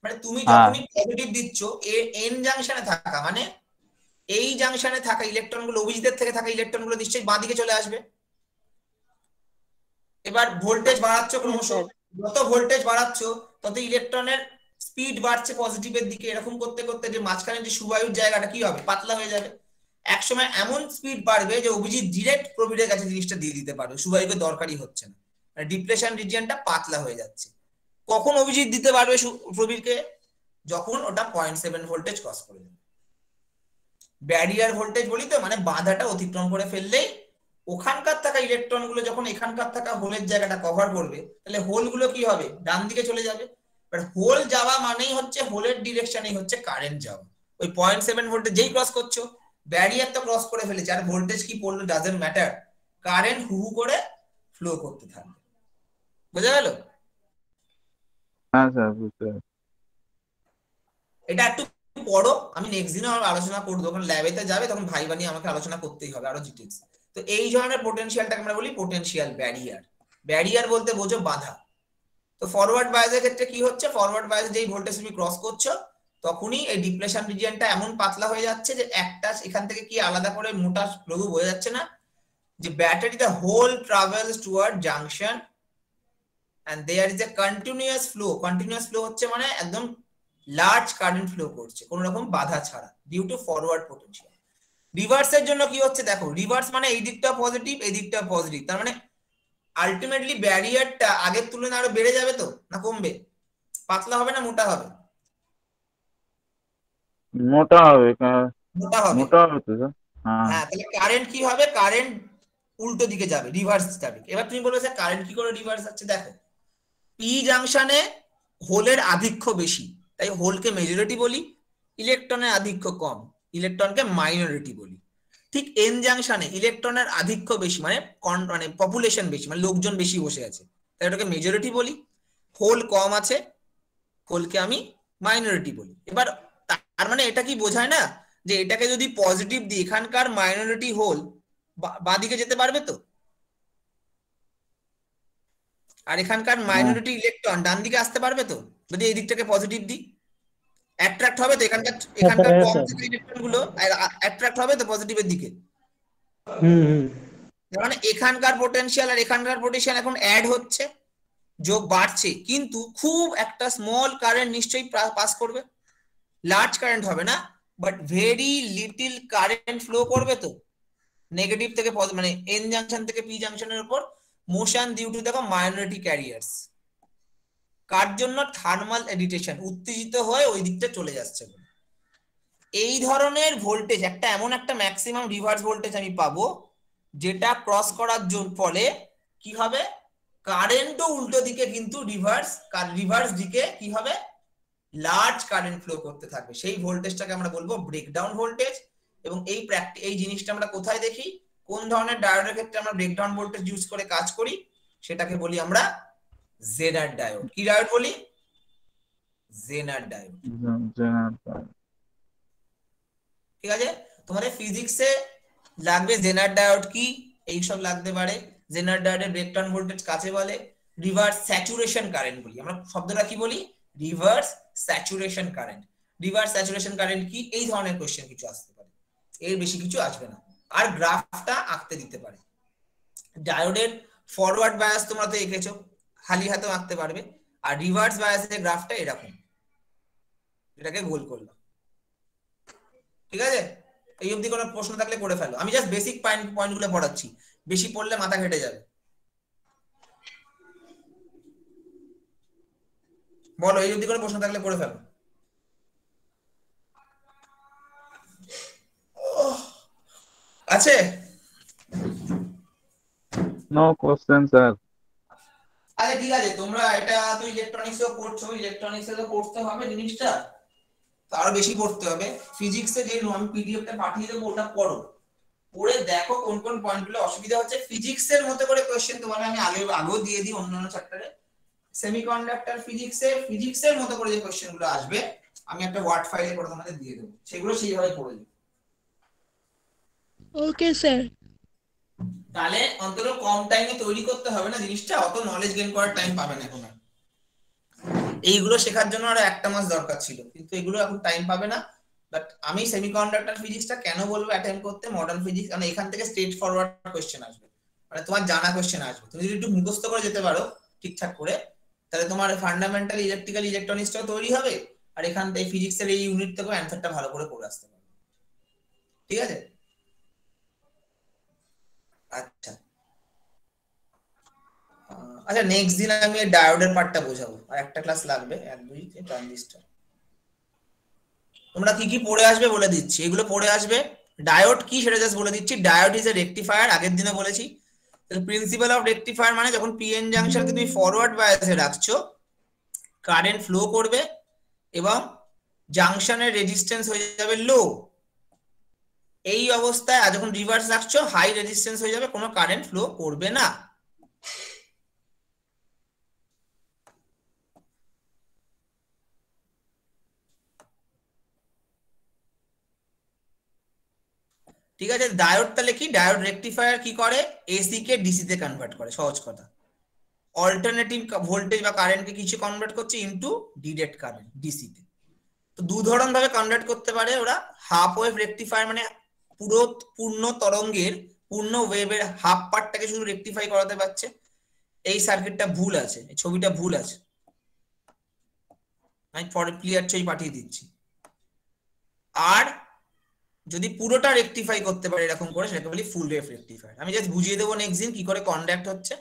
[SPEAKER 1] মানে তুমি যখনই পজিটিভ দিচ্ছ এন জাংশনে থাকা, মানে এই জাংশনে থাকা ইলেকট্রন গুলো, অভিজিতের থেকে থাকা ইলেকট্রন গুলো নিশ্চয়ই বাঁ দিকে চলে আসবে। এবার ভোল্টেজ বাড়াচ্ছ ক্রমশ, যত ভোল্টেজ বাড়াচ্ছ তত ইলেকট্রনের স্পিড বাড়ছে পজিটিভের দিকে, এরকম করতে করতে যে মাঝখানে যে শুভায়ুর জায়গাটা কি হবে, পাতলা হয়ে যাবে। একসময় এমন স্পিড বাড়বে যে অভিজিৎ ডিরেক্ট প্রবীরের কাছে জিনিসটা দিয়ে দিতে পারবে, শুভাইকে দরকারই হচ্ছে না, ডিপ্রেশন রিজিয়নটা পাতলা হয়ে যাচ্ছে। কখন অভিজিৎ দিতে পারবে প্রবীরকে? যখন ওটা 0.7 ভোল্টেজ ক্রস করে যাবে। ব্যারিয়ার ভোল্টেজ বলি তো, মানে বাধাটা অতিক্রম করে ফেললেই ওখানকার থাকা ইলেকট্রন গুলো যখন এখানকার থাকা হোলের জায়গাটা কভার করবে, তাহলে হোল গুলো কি হবে? ডান দিকে চলে যাবে। বাট হোল যাওয়া মানেই হচ্ছে হোলের ডিরেকশনেই হচ্ছে কারেন্ট যাওয়া। ওই 0.7 ভোল্টেজ যেই ক্রস করছো, ব্যারিয়ার তো ক্রস করে ফেলেছে, আর ভোল্টেজ কি পড়লো ডাজন্ট ম্যাটার, কারেন্ট হু করে ফ্লো করতে থাকবে। বুঝা গেল?
[SPEAKER 2] হ্যাঁ স্যার বুঝতে পারছি।
[SPEAKER 1] এটা একটু পড়ো, আমি নেক্সট দিনে আলোচনা করবো, যখন ল্যাবেতে যাবে তখন ভাই বানিয়ে আমাকে আলোচনা করতেই হবে আরো ডিটেইলস। তো এই ধরনের পোটেনশিয়ালটাকে আমরা বলি পোটেনশিয়াল ব্যারিয়ার। ব্যারিয়ার বলতে বোঝো বাধা। তো ফরওয়ার্ড বায়াসের ক্ষেত্রে কি হচ্ছে? ফরওয়ার্ড বায়াস যেই ভোল্টেজ তুমি ক্রস করছো, তখনই এই ডিপ্লেশন রিজিয়নটা এমন পাতলা হয়ে যাচ্ছে যে একটা এখান থেকে কি আলাদা করে মোটা লঘু বোঝা যাচ্ছে না, যে battery the hole travels toward junction and there is a continuous flow. Continuous flow হচ্ছে মানে একদম লার্জ কারেন্ট ফ্লো করছে কোনো রকম বাধা ছাড়া, ডিউ টু ফরওয়ার্ড পোটেনশিয়াল। রিভার্সের জন্য কি হচ্ছে দেখো, রিভার্স মানে এই দিকটা পজিটিভ, এই দিকটা পজিটিভ, তার মানে আলটিমেটলি ব্যারিয়ারটা আগের তুলনায় আরো বেড়ে যাবে তো না কমবে? পাতলা হবে না মোটা হবে?
[SPEAKER 2] মোটা হবে।
[SPEAKER 1] মোটা হবে।
[SPEAKER 2] মোটা হবে তো স্যার।
[SPEAKER 1] হ্যাঁ, তাহলে কারেন্ট কি হবে? কারেন্ট উল্টো দিকে যাবে, রিভার্স যাবে। এবার তুমি বলবে স্যার কারেন্ট কি করে রিভার্স যাচ্ছে? দেখো, পি জাংশনে হোলের আধিক্য বেশি, তাই হোলকে মেজরিটি বলি, ইলেকট্রনের আধিক্য কম, ইলেকট্রনকে মাইনরিটি বলি। ঠিক এন জাংশনে ইলেকট্রনের আধিক্য বেশি, মানে মানে পপুলেশন বেশি, মানে লোকজন বেশি বসে আছে, তাই ওটাকে মেজরিটি বলি। হোল কম আছে, হোলকে আমি মাইনরিটি বলি। এবার তার মানে এটা কি বোঝায় না যে এটাকে যদি পজিটিভ দিই, এখানকার মাইনরিটি হোল বাঁদিকে যেতে পারবে তো, আর এখানকার মাইনরিটি ইলেকট্রন ডান দিকে আসতে পারবে তো, যদি এই দিকটাকে পজিটিভ দিই? অ্যাট্রাক্ট হবে তো, এখানকার কম থাকা ইলেকট্রন গুলো অ্যাট্রাক্ট হবে তো পজিটিভের দিকে। মানে এখানকার পোটেনশিয়াল আর এখানকার পোটেনশিয়াল এখন অ্যাড হচ্ছে, যোগ বাড়ছে, কিন্তু খুব একটা স্মল কারেন্ট নিশ্চয়ই পাস করবে, লার্জ কারেন্ট হবে না, but very little current flow করবে তো নেগেটিভ থেকে মানে এন জাংশন থেকে পি জাংশনের উপর মোশন ডিউ টু দেখো মাইনরিটি ক্যারিয়ার্স। কার জন্য? থার্মাল এডিটেশন, উত্তেজিত হয়ে ওই দিকটা চলে যাচ্ছে। এই ধরনের ভোল্টেজ একটা এমন একটা ম্যাক্সিমাম রিভার্স ভোল্টেজ আমি পাবো, যেটা ক্রস করার ফলে কি হবে? কারেন্টও উল্টো দিকে কিন্তু রিভার্স দিকে কি হবে? লার্জ কারেন্ট ফ্লো করতে থাকবে। সেই ভোল্টেজটাকে আমরা বলবো ব্রেকডাউন ভোল্টেজ। এবং এই জিনিসটা আমরা কোথায় দেখি? কোন ধরনের ডায়োডের ক্ষেত্রে আমরা ব্রেকডাউন ভোল্টেজ ইউজ করে কাজ করি, সেটাকে বলি আমরা জেনার ডায়োড। কি ডায়োড বলি? জেনার ডায়োড। ঠিক আছে, তোমাদের ফিজিক্সে লাগবে জেনার ডায়োড কি, এই সব লাগতে পারে। জেনার ডায়োডের ব্রেকডাউন ভোল্টেজ কাকে বলে? রিভার্স স্যাচুরেশন কারেন্ট বলি আমরা। শব্দটা কি বলি? Reverse saturation current. Reverse saturation current কি? এই ধরনের কোশ্চেন কিছু আসতে পারে, এর বেশি কিছু আসবে না। আর গ্রাফটা আঁকতে দিতে পারে। ডায়োডের ফরওয়ার্ড বায়াস তোমরা তো এঁকেছো, খালি হাতেও আঁকতে পারবে। আর রিভার্স বায়াসের গ্রাফটা এরকম, এটাকে গোল করলাম। ঠিক আছে, এই অবধি কোনো প্রশ্ন থাকলে করে ফেলো। আমি জাস্ট বেসিক পয়েন্ট গুলো পড়াচ্ছি, বেশি পড়লে মাথা ঘেটে যাবে। বলো, এই অবধি কোনো প্রশ্ন থাকলে করে ফেলো। আছে?
[SPEAKER 2] No question sir.
[SPEAKER 1] আচ্ছা ঠিক আছে, তোমরা এটা তো ইলেকট্রনিক্সও পড়ছো, ইলেকট্রনিক্সে তো পড়তে হবে জিনিসটা, আরো বেশি পড়তে হবে। ফিজিক্সে যে আমি পিডিএফটা পাঠিয়ে দেবো ওটা পড়ো, পড়ে দেখো কোন কোন পয়েন্টগুলো অসুবিধা হচ্ছে। ফিজিক্সের মতো করে কোশ্চেন তোমাকে আমি আগেও দিয়ে দিই অন্যান্য চ্যাপ্টারে। সেমিকন্ডাক্টর ফিজিক্সের মতো করে যে কোশ্চেনগুলো আসবে আমি একটা ওয়ার্ড ফাইলে করে তোমাদের দিয়ে দেবো, সেগুলো সেইভাবে পড়ে যাবে।
[SPEAKER 5] Okay sir.
[SPEAKER 1] তাহলে অন্তত কম টাইমে তৈরি করতে হবে না জিনিসটা, অত নলেজ গেইন করার টাইম পাবে না এখন। এইগুলো শেখার জন্য আরো একটা মাস দরকার ছিল, কিন্তু এগুলো এখন টাইম পাবে না। বাট আমি সেমিকন্ডাক্টর ফিজিক্সটা কেন বলবো অ্যাটেম্প করতে? মডার্ন ফিজিক্স, মানে এখান থেকে স্ট্রেট ফরওয়ার্ড কোশ্চেন আসবে, মানে তোমার জানা কোশ্চেন আসবে। তুমি যদি একটু মুখস্থ করে যেতে পারো ঠিকঠাক করে, তাহলে তোমার ফান্ডামেন্টাল ইলেকট্রিক্যাল ইলেকট্রনিক্সটাও তৈরি হবে, আর এখান থেকে ফিজিক্সের এই ইউনিট থেকেও অ্যান্সারটা ভালো করে আসতে পারবে। ঠিক আছে, আচ্ছা আচ্ছা, নেক্সট দিন আমি ডায়োডের পার্টটা বোঝাবো, আর একটা ক্লাস লাগবে, 1 2 ট্রানজিস্টর। তোমরা কি কি পড়ে আসবে বলে দিচ্ছি, এগুলো পড়ে আসবে। ডায়োড কি সেটা জাস্ট বলে দিচ্ছি। ডায়োড ইজ এ রেকটিফায়ার, আগের দিনে বলেছি। প্রিন্সিপাল অফ রেকটিফায়ার মানে যখন পিএন জাংশনকে তুমি ফরওয়ার্ড বায়াসে রাখছো, কারেন্ট ফ্লো করবে এবং জাংশনের রেজিস্ট্যান্স হয়ে যাবে লো। এই অবস্থায় আর যখন রিভার্স রাখছো, হাই রেজিস্ট্যান্স হয়ে যাবে, কোনো কারেন্ট ফ্লো করবে না। ঠিক আছে, ডায়োড তাহলে কি? ডায়োড রেকটিফায়ার কি করে? এসি কে ডিসি তে কনভার্ট করে, সহজ কথা। অল্টারনেটিভ ভোল্টেজ বা কারেন্টকে কিছু কনভার্ট করছে ইনটু ডিরেক্ট কারেন্ট ডিসি তে। তো দু ধরন ভাবে কনভার্ট করতে পারে ওরা। হাফ ওয়েভ রেকটিফায়ার মানে পুরো পূর্ণ তরঙ্গের পূর্ণ ওয়েভের হাফ পার্টটাকে শুধু রেকটিফাই করাতে পারছে। এই সার্কিটটা ভুল আছে, এই ছবিটা ভুল আছে, আমি পরে ক্লিয়ার ছবি পাঠিয়ে দিচ্ছি। আর যদি পুরোটা রেকটিফাই করতে পারে এরকম করে, সেটাকে বলি ফুল ওয়েভ রেকটিফায়ার। আমি জাস্ট বুঝিয়ে দেবো নেক্সট দিন কি করে কন্ডাক্ট হচ্ছে।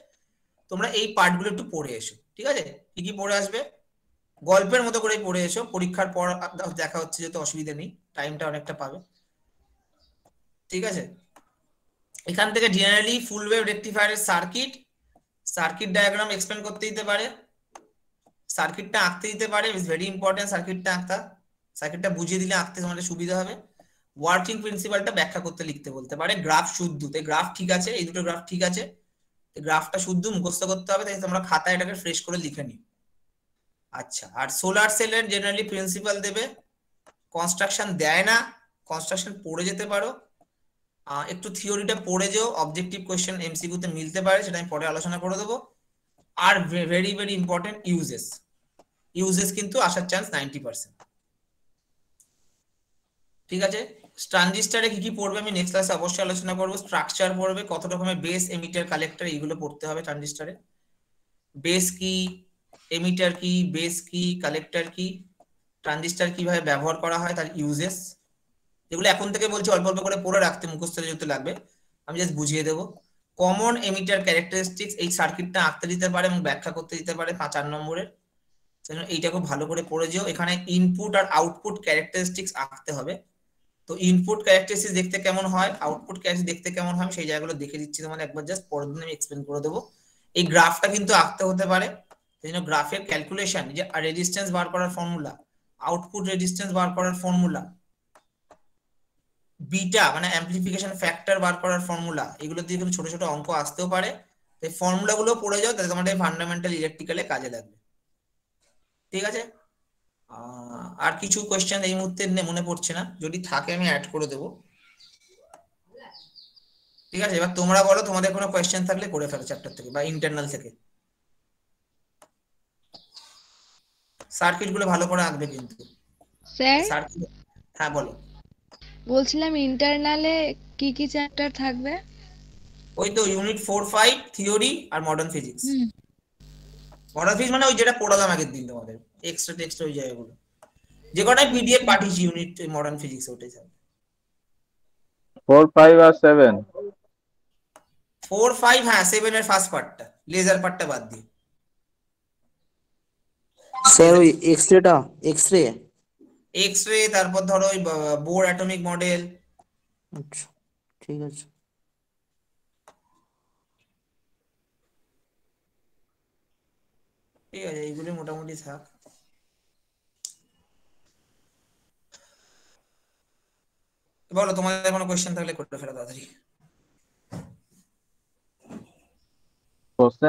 [SPEAKER 1] তোমরা এই পার্টগুলো একটু পড়ে এসো, ঠিক আছে? কি কি পড়ে আসবে গল্পের মতো করে পড়ে এসো, পরীক্ষার পর দেখা হচ্ছে, যেহেতু অসুবিধা নেই, টাইমটা অনেকটা পাবে, ঠিক আছে? এখান থেকে জেনারেলি ফুল ওয়েভ রেকটিফায়ারের সার্কিট ডায়াগ্রাম এক্সপ্লেন করতে দিতে পারে, সার্কিটটা আঁকতে দিতে পারে। ইটস ভেরি ইম্পর্টেন্ট সার্কিটটা আঁকতে, সার্কিটটা বুঝিয়ে দিলে আঁকতে তোমাদের সুবিধা হবে। ওয়ার্কিং প্রিন্সিপালটা ব্যাখ্যা করতে লিখতে বলতে পারে। গ্রাফ শুদ্ধ, তাই গ্রাফ ঠিক আছে, এই দুটো গ্রাফ ঠিক আছে, গ্রাফটা শুদ্ধ মুখস্থ করতে হবে, তাই তোমরা খাতায় এটাকে ফ্রেশ করে লিখে নিও। আচ্ছা, আর সোলার সেলের জেনারেলি প্রিন্সিপাল দেবে, কনস্ট্রাকশন দেয় না, কনস্ট্রাকশন পড়ে যেতে পারো, একটু থিওরিটা পড়ে যেও, অবজেক্টিভ কোয়েশ্চেন এমসিকিউ তে মিলতে পারে, সেটা আমি পরে আলোচনা করে দেবো। Are very very important uses কিন্তু আসার চান্স 90%, ঠিক আছে? ট্রানজিস্টারে কি কি পড়বে আমি নেক্সট ক্লাসে অবশ্যই আলোচনা করবো। স্ট্রাকচার পড়বে, কত রকমের বেস, এমিটার, কালেক্টর, এইগুলো পড়তে হবে ট্রানজিস্টারে। বেস কি, এমিটার কি, বেস কি, কালেক্টর কি, ট্রানজিস্টার কিভাবে ব্যবহার করা হয়, তার ইউজেস, যেগুলো এখন থেকে বলছি অল্প অল্প করে পড়ে রাখতে, মুখস্থ যেহেতু লাগবে, আমি জাস্ট বুঝিয়ে দেবো। কমন এমিটার ক্যারেক্টারিস্টিক্স, এই সার্কিটটা আঁকতে দিতে পারে এবং ব্যাখ্যা করতে দিতে পারে 5 নম্বরের, এইটা খুব ভালো করে পড়ে যেও। এখানে ইনপুট আর আউটপুট ক্যারেক্টারিস্টিক্স আঁকতে হবে। তো ইনপুট ক্যারেক্টারিস্টিক্স দেখতে কেমন হয়, আউটপুট ক্যারেক্টারিস্টিক্স দেখতে কেমন হয়, সেই জায়গাগুলো দেখে দিচ্ছি তোমাদের, একবার জাস্ট পরের দিন আমি এক্সপ্লেন করে দেবো। এই গ্রাফটা কিন্তু আঁকতে হতে পারে, সেই জন্য গ্রাফের ক্যালকুলেশন, যে রেজিস্ট্যান্স বার করার ফর্মুলা, আউটপুট রেজিস্ট্যান্স বার করার ফর্মুলা, বিটা মানে অ্যামপ্লিফিকেশন ফ্যাক্টর বার করার ফর্মুলা, এগুলো দিয়ে কিন্তু ছোট ছোট অঙ্ক আসতেও পারে। এই ফর্মুলাগুলো পড়ে যাও, তাহলে তোমাদের ফান্ডামেন্টাল ইলেকট্রিক্যালে কাজে লাগবে, ঠিক আছে? আর কিছু কোয়েশ্চেন এই মুহূর্তে মনে পড়ছে না, যদি থাকে আমি অ্যাড করে দেবো, ঠিক আছে? এবার তোমরা বলো, তোমাদের কোনো কোয়েশ্চেন থাকলে করে ফেলো চ্যাপ্টার থেকে বা ইন্টারনাল থেকে। সার্কিট গুলো ভালো করে আঁকবে কিন্তু
[SPEAKER 5] স্যার
[SPEAKER 1] সার্কিট। হ্যাঁ বলো।
[SPEAKER 5] বলছিলাম ইন্টারনালে কি কি চ্যাপ্টার থাকবে?
[SPEAKER 1] ওই তো ইউনিট 4-5 থিওরি আর মডার্ন ফিজিক্স।
[SPEAKER 5] হুম।
[SPEAKER 1] মডার্ন ফিজিক্স মানে ওই যেটা পড়ালাম আগের দিন তোমাদের, এক্সট্রা টেক্সট ওই জায়গাগুলো, যে কটাই পিডিএফ পাঠিয়েছি ইউনিট মডার্ন ফিজিক্স, ওটাই থাকবে।
[SPEAKER 2] 4 5 আর 7
[SPEAKER 1] 4-5, হ্যাঁ 7 এর ফার্স্ট পার্টটা, লেজার পার্টটা বাদ দিয়ে।
[SPEAKER 4] স্যার ওই এক্সরে
[SPEAKER 1] এক্স-রে, তারপর ধরো ওই বোর অ্যাটমিক মডেল।
[SPEAKER 4] আচ্ছা ঠিক আছে।
[SPEAKER 1] ঠিক আছে, এইগুলো মোটামুটি থাক। বলো, তোমাদের কোনো কোয়েশ্চেন থাকলে করতে ফেলো তাড়াতাড়ি।
[SPEAKER 2] কোশ্চেন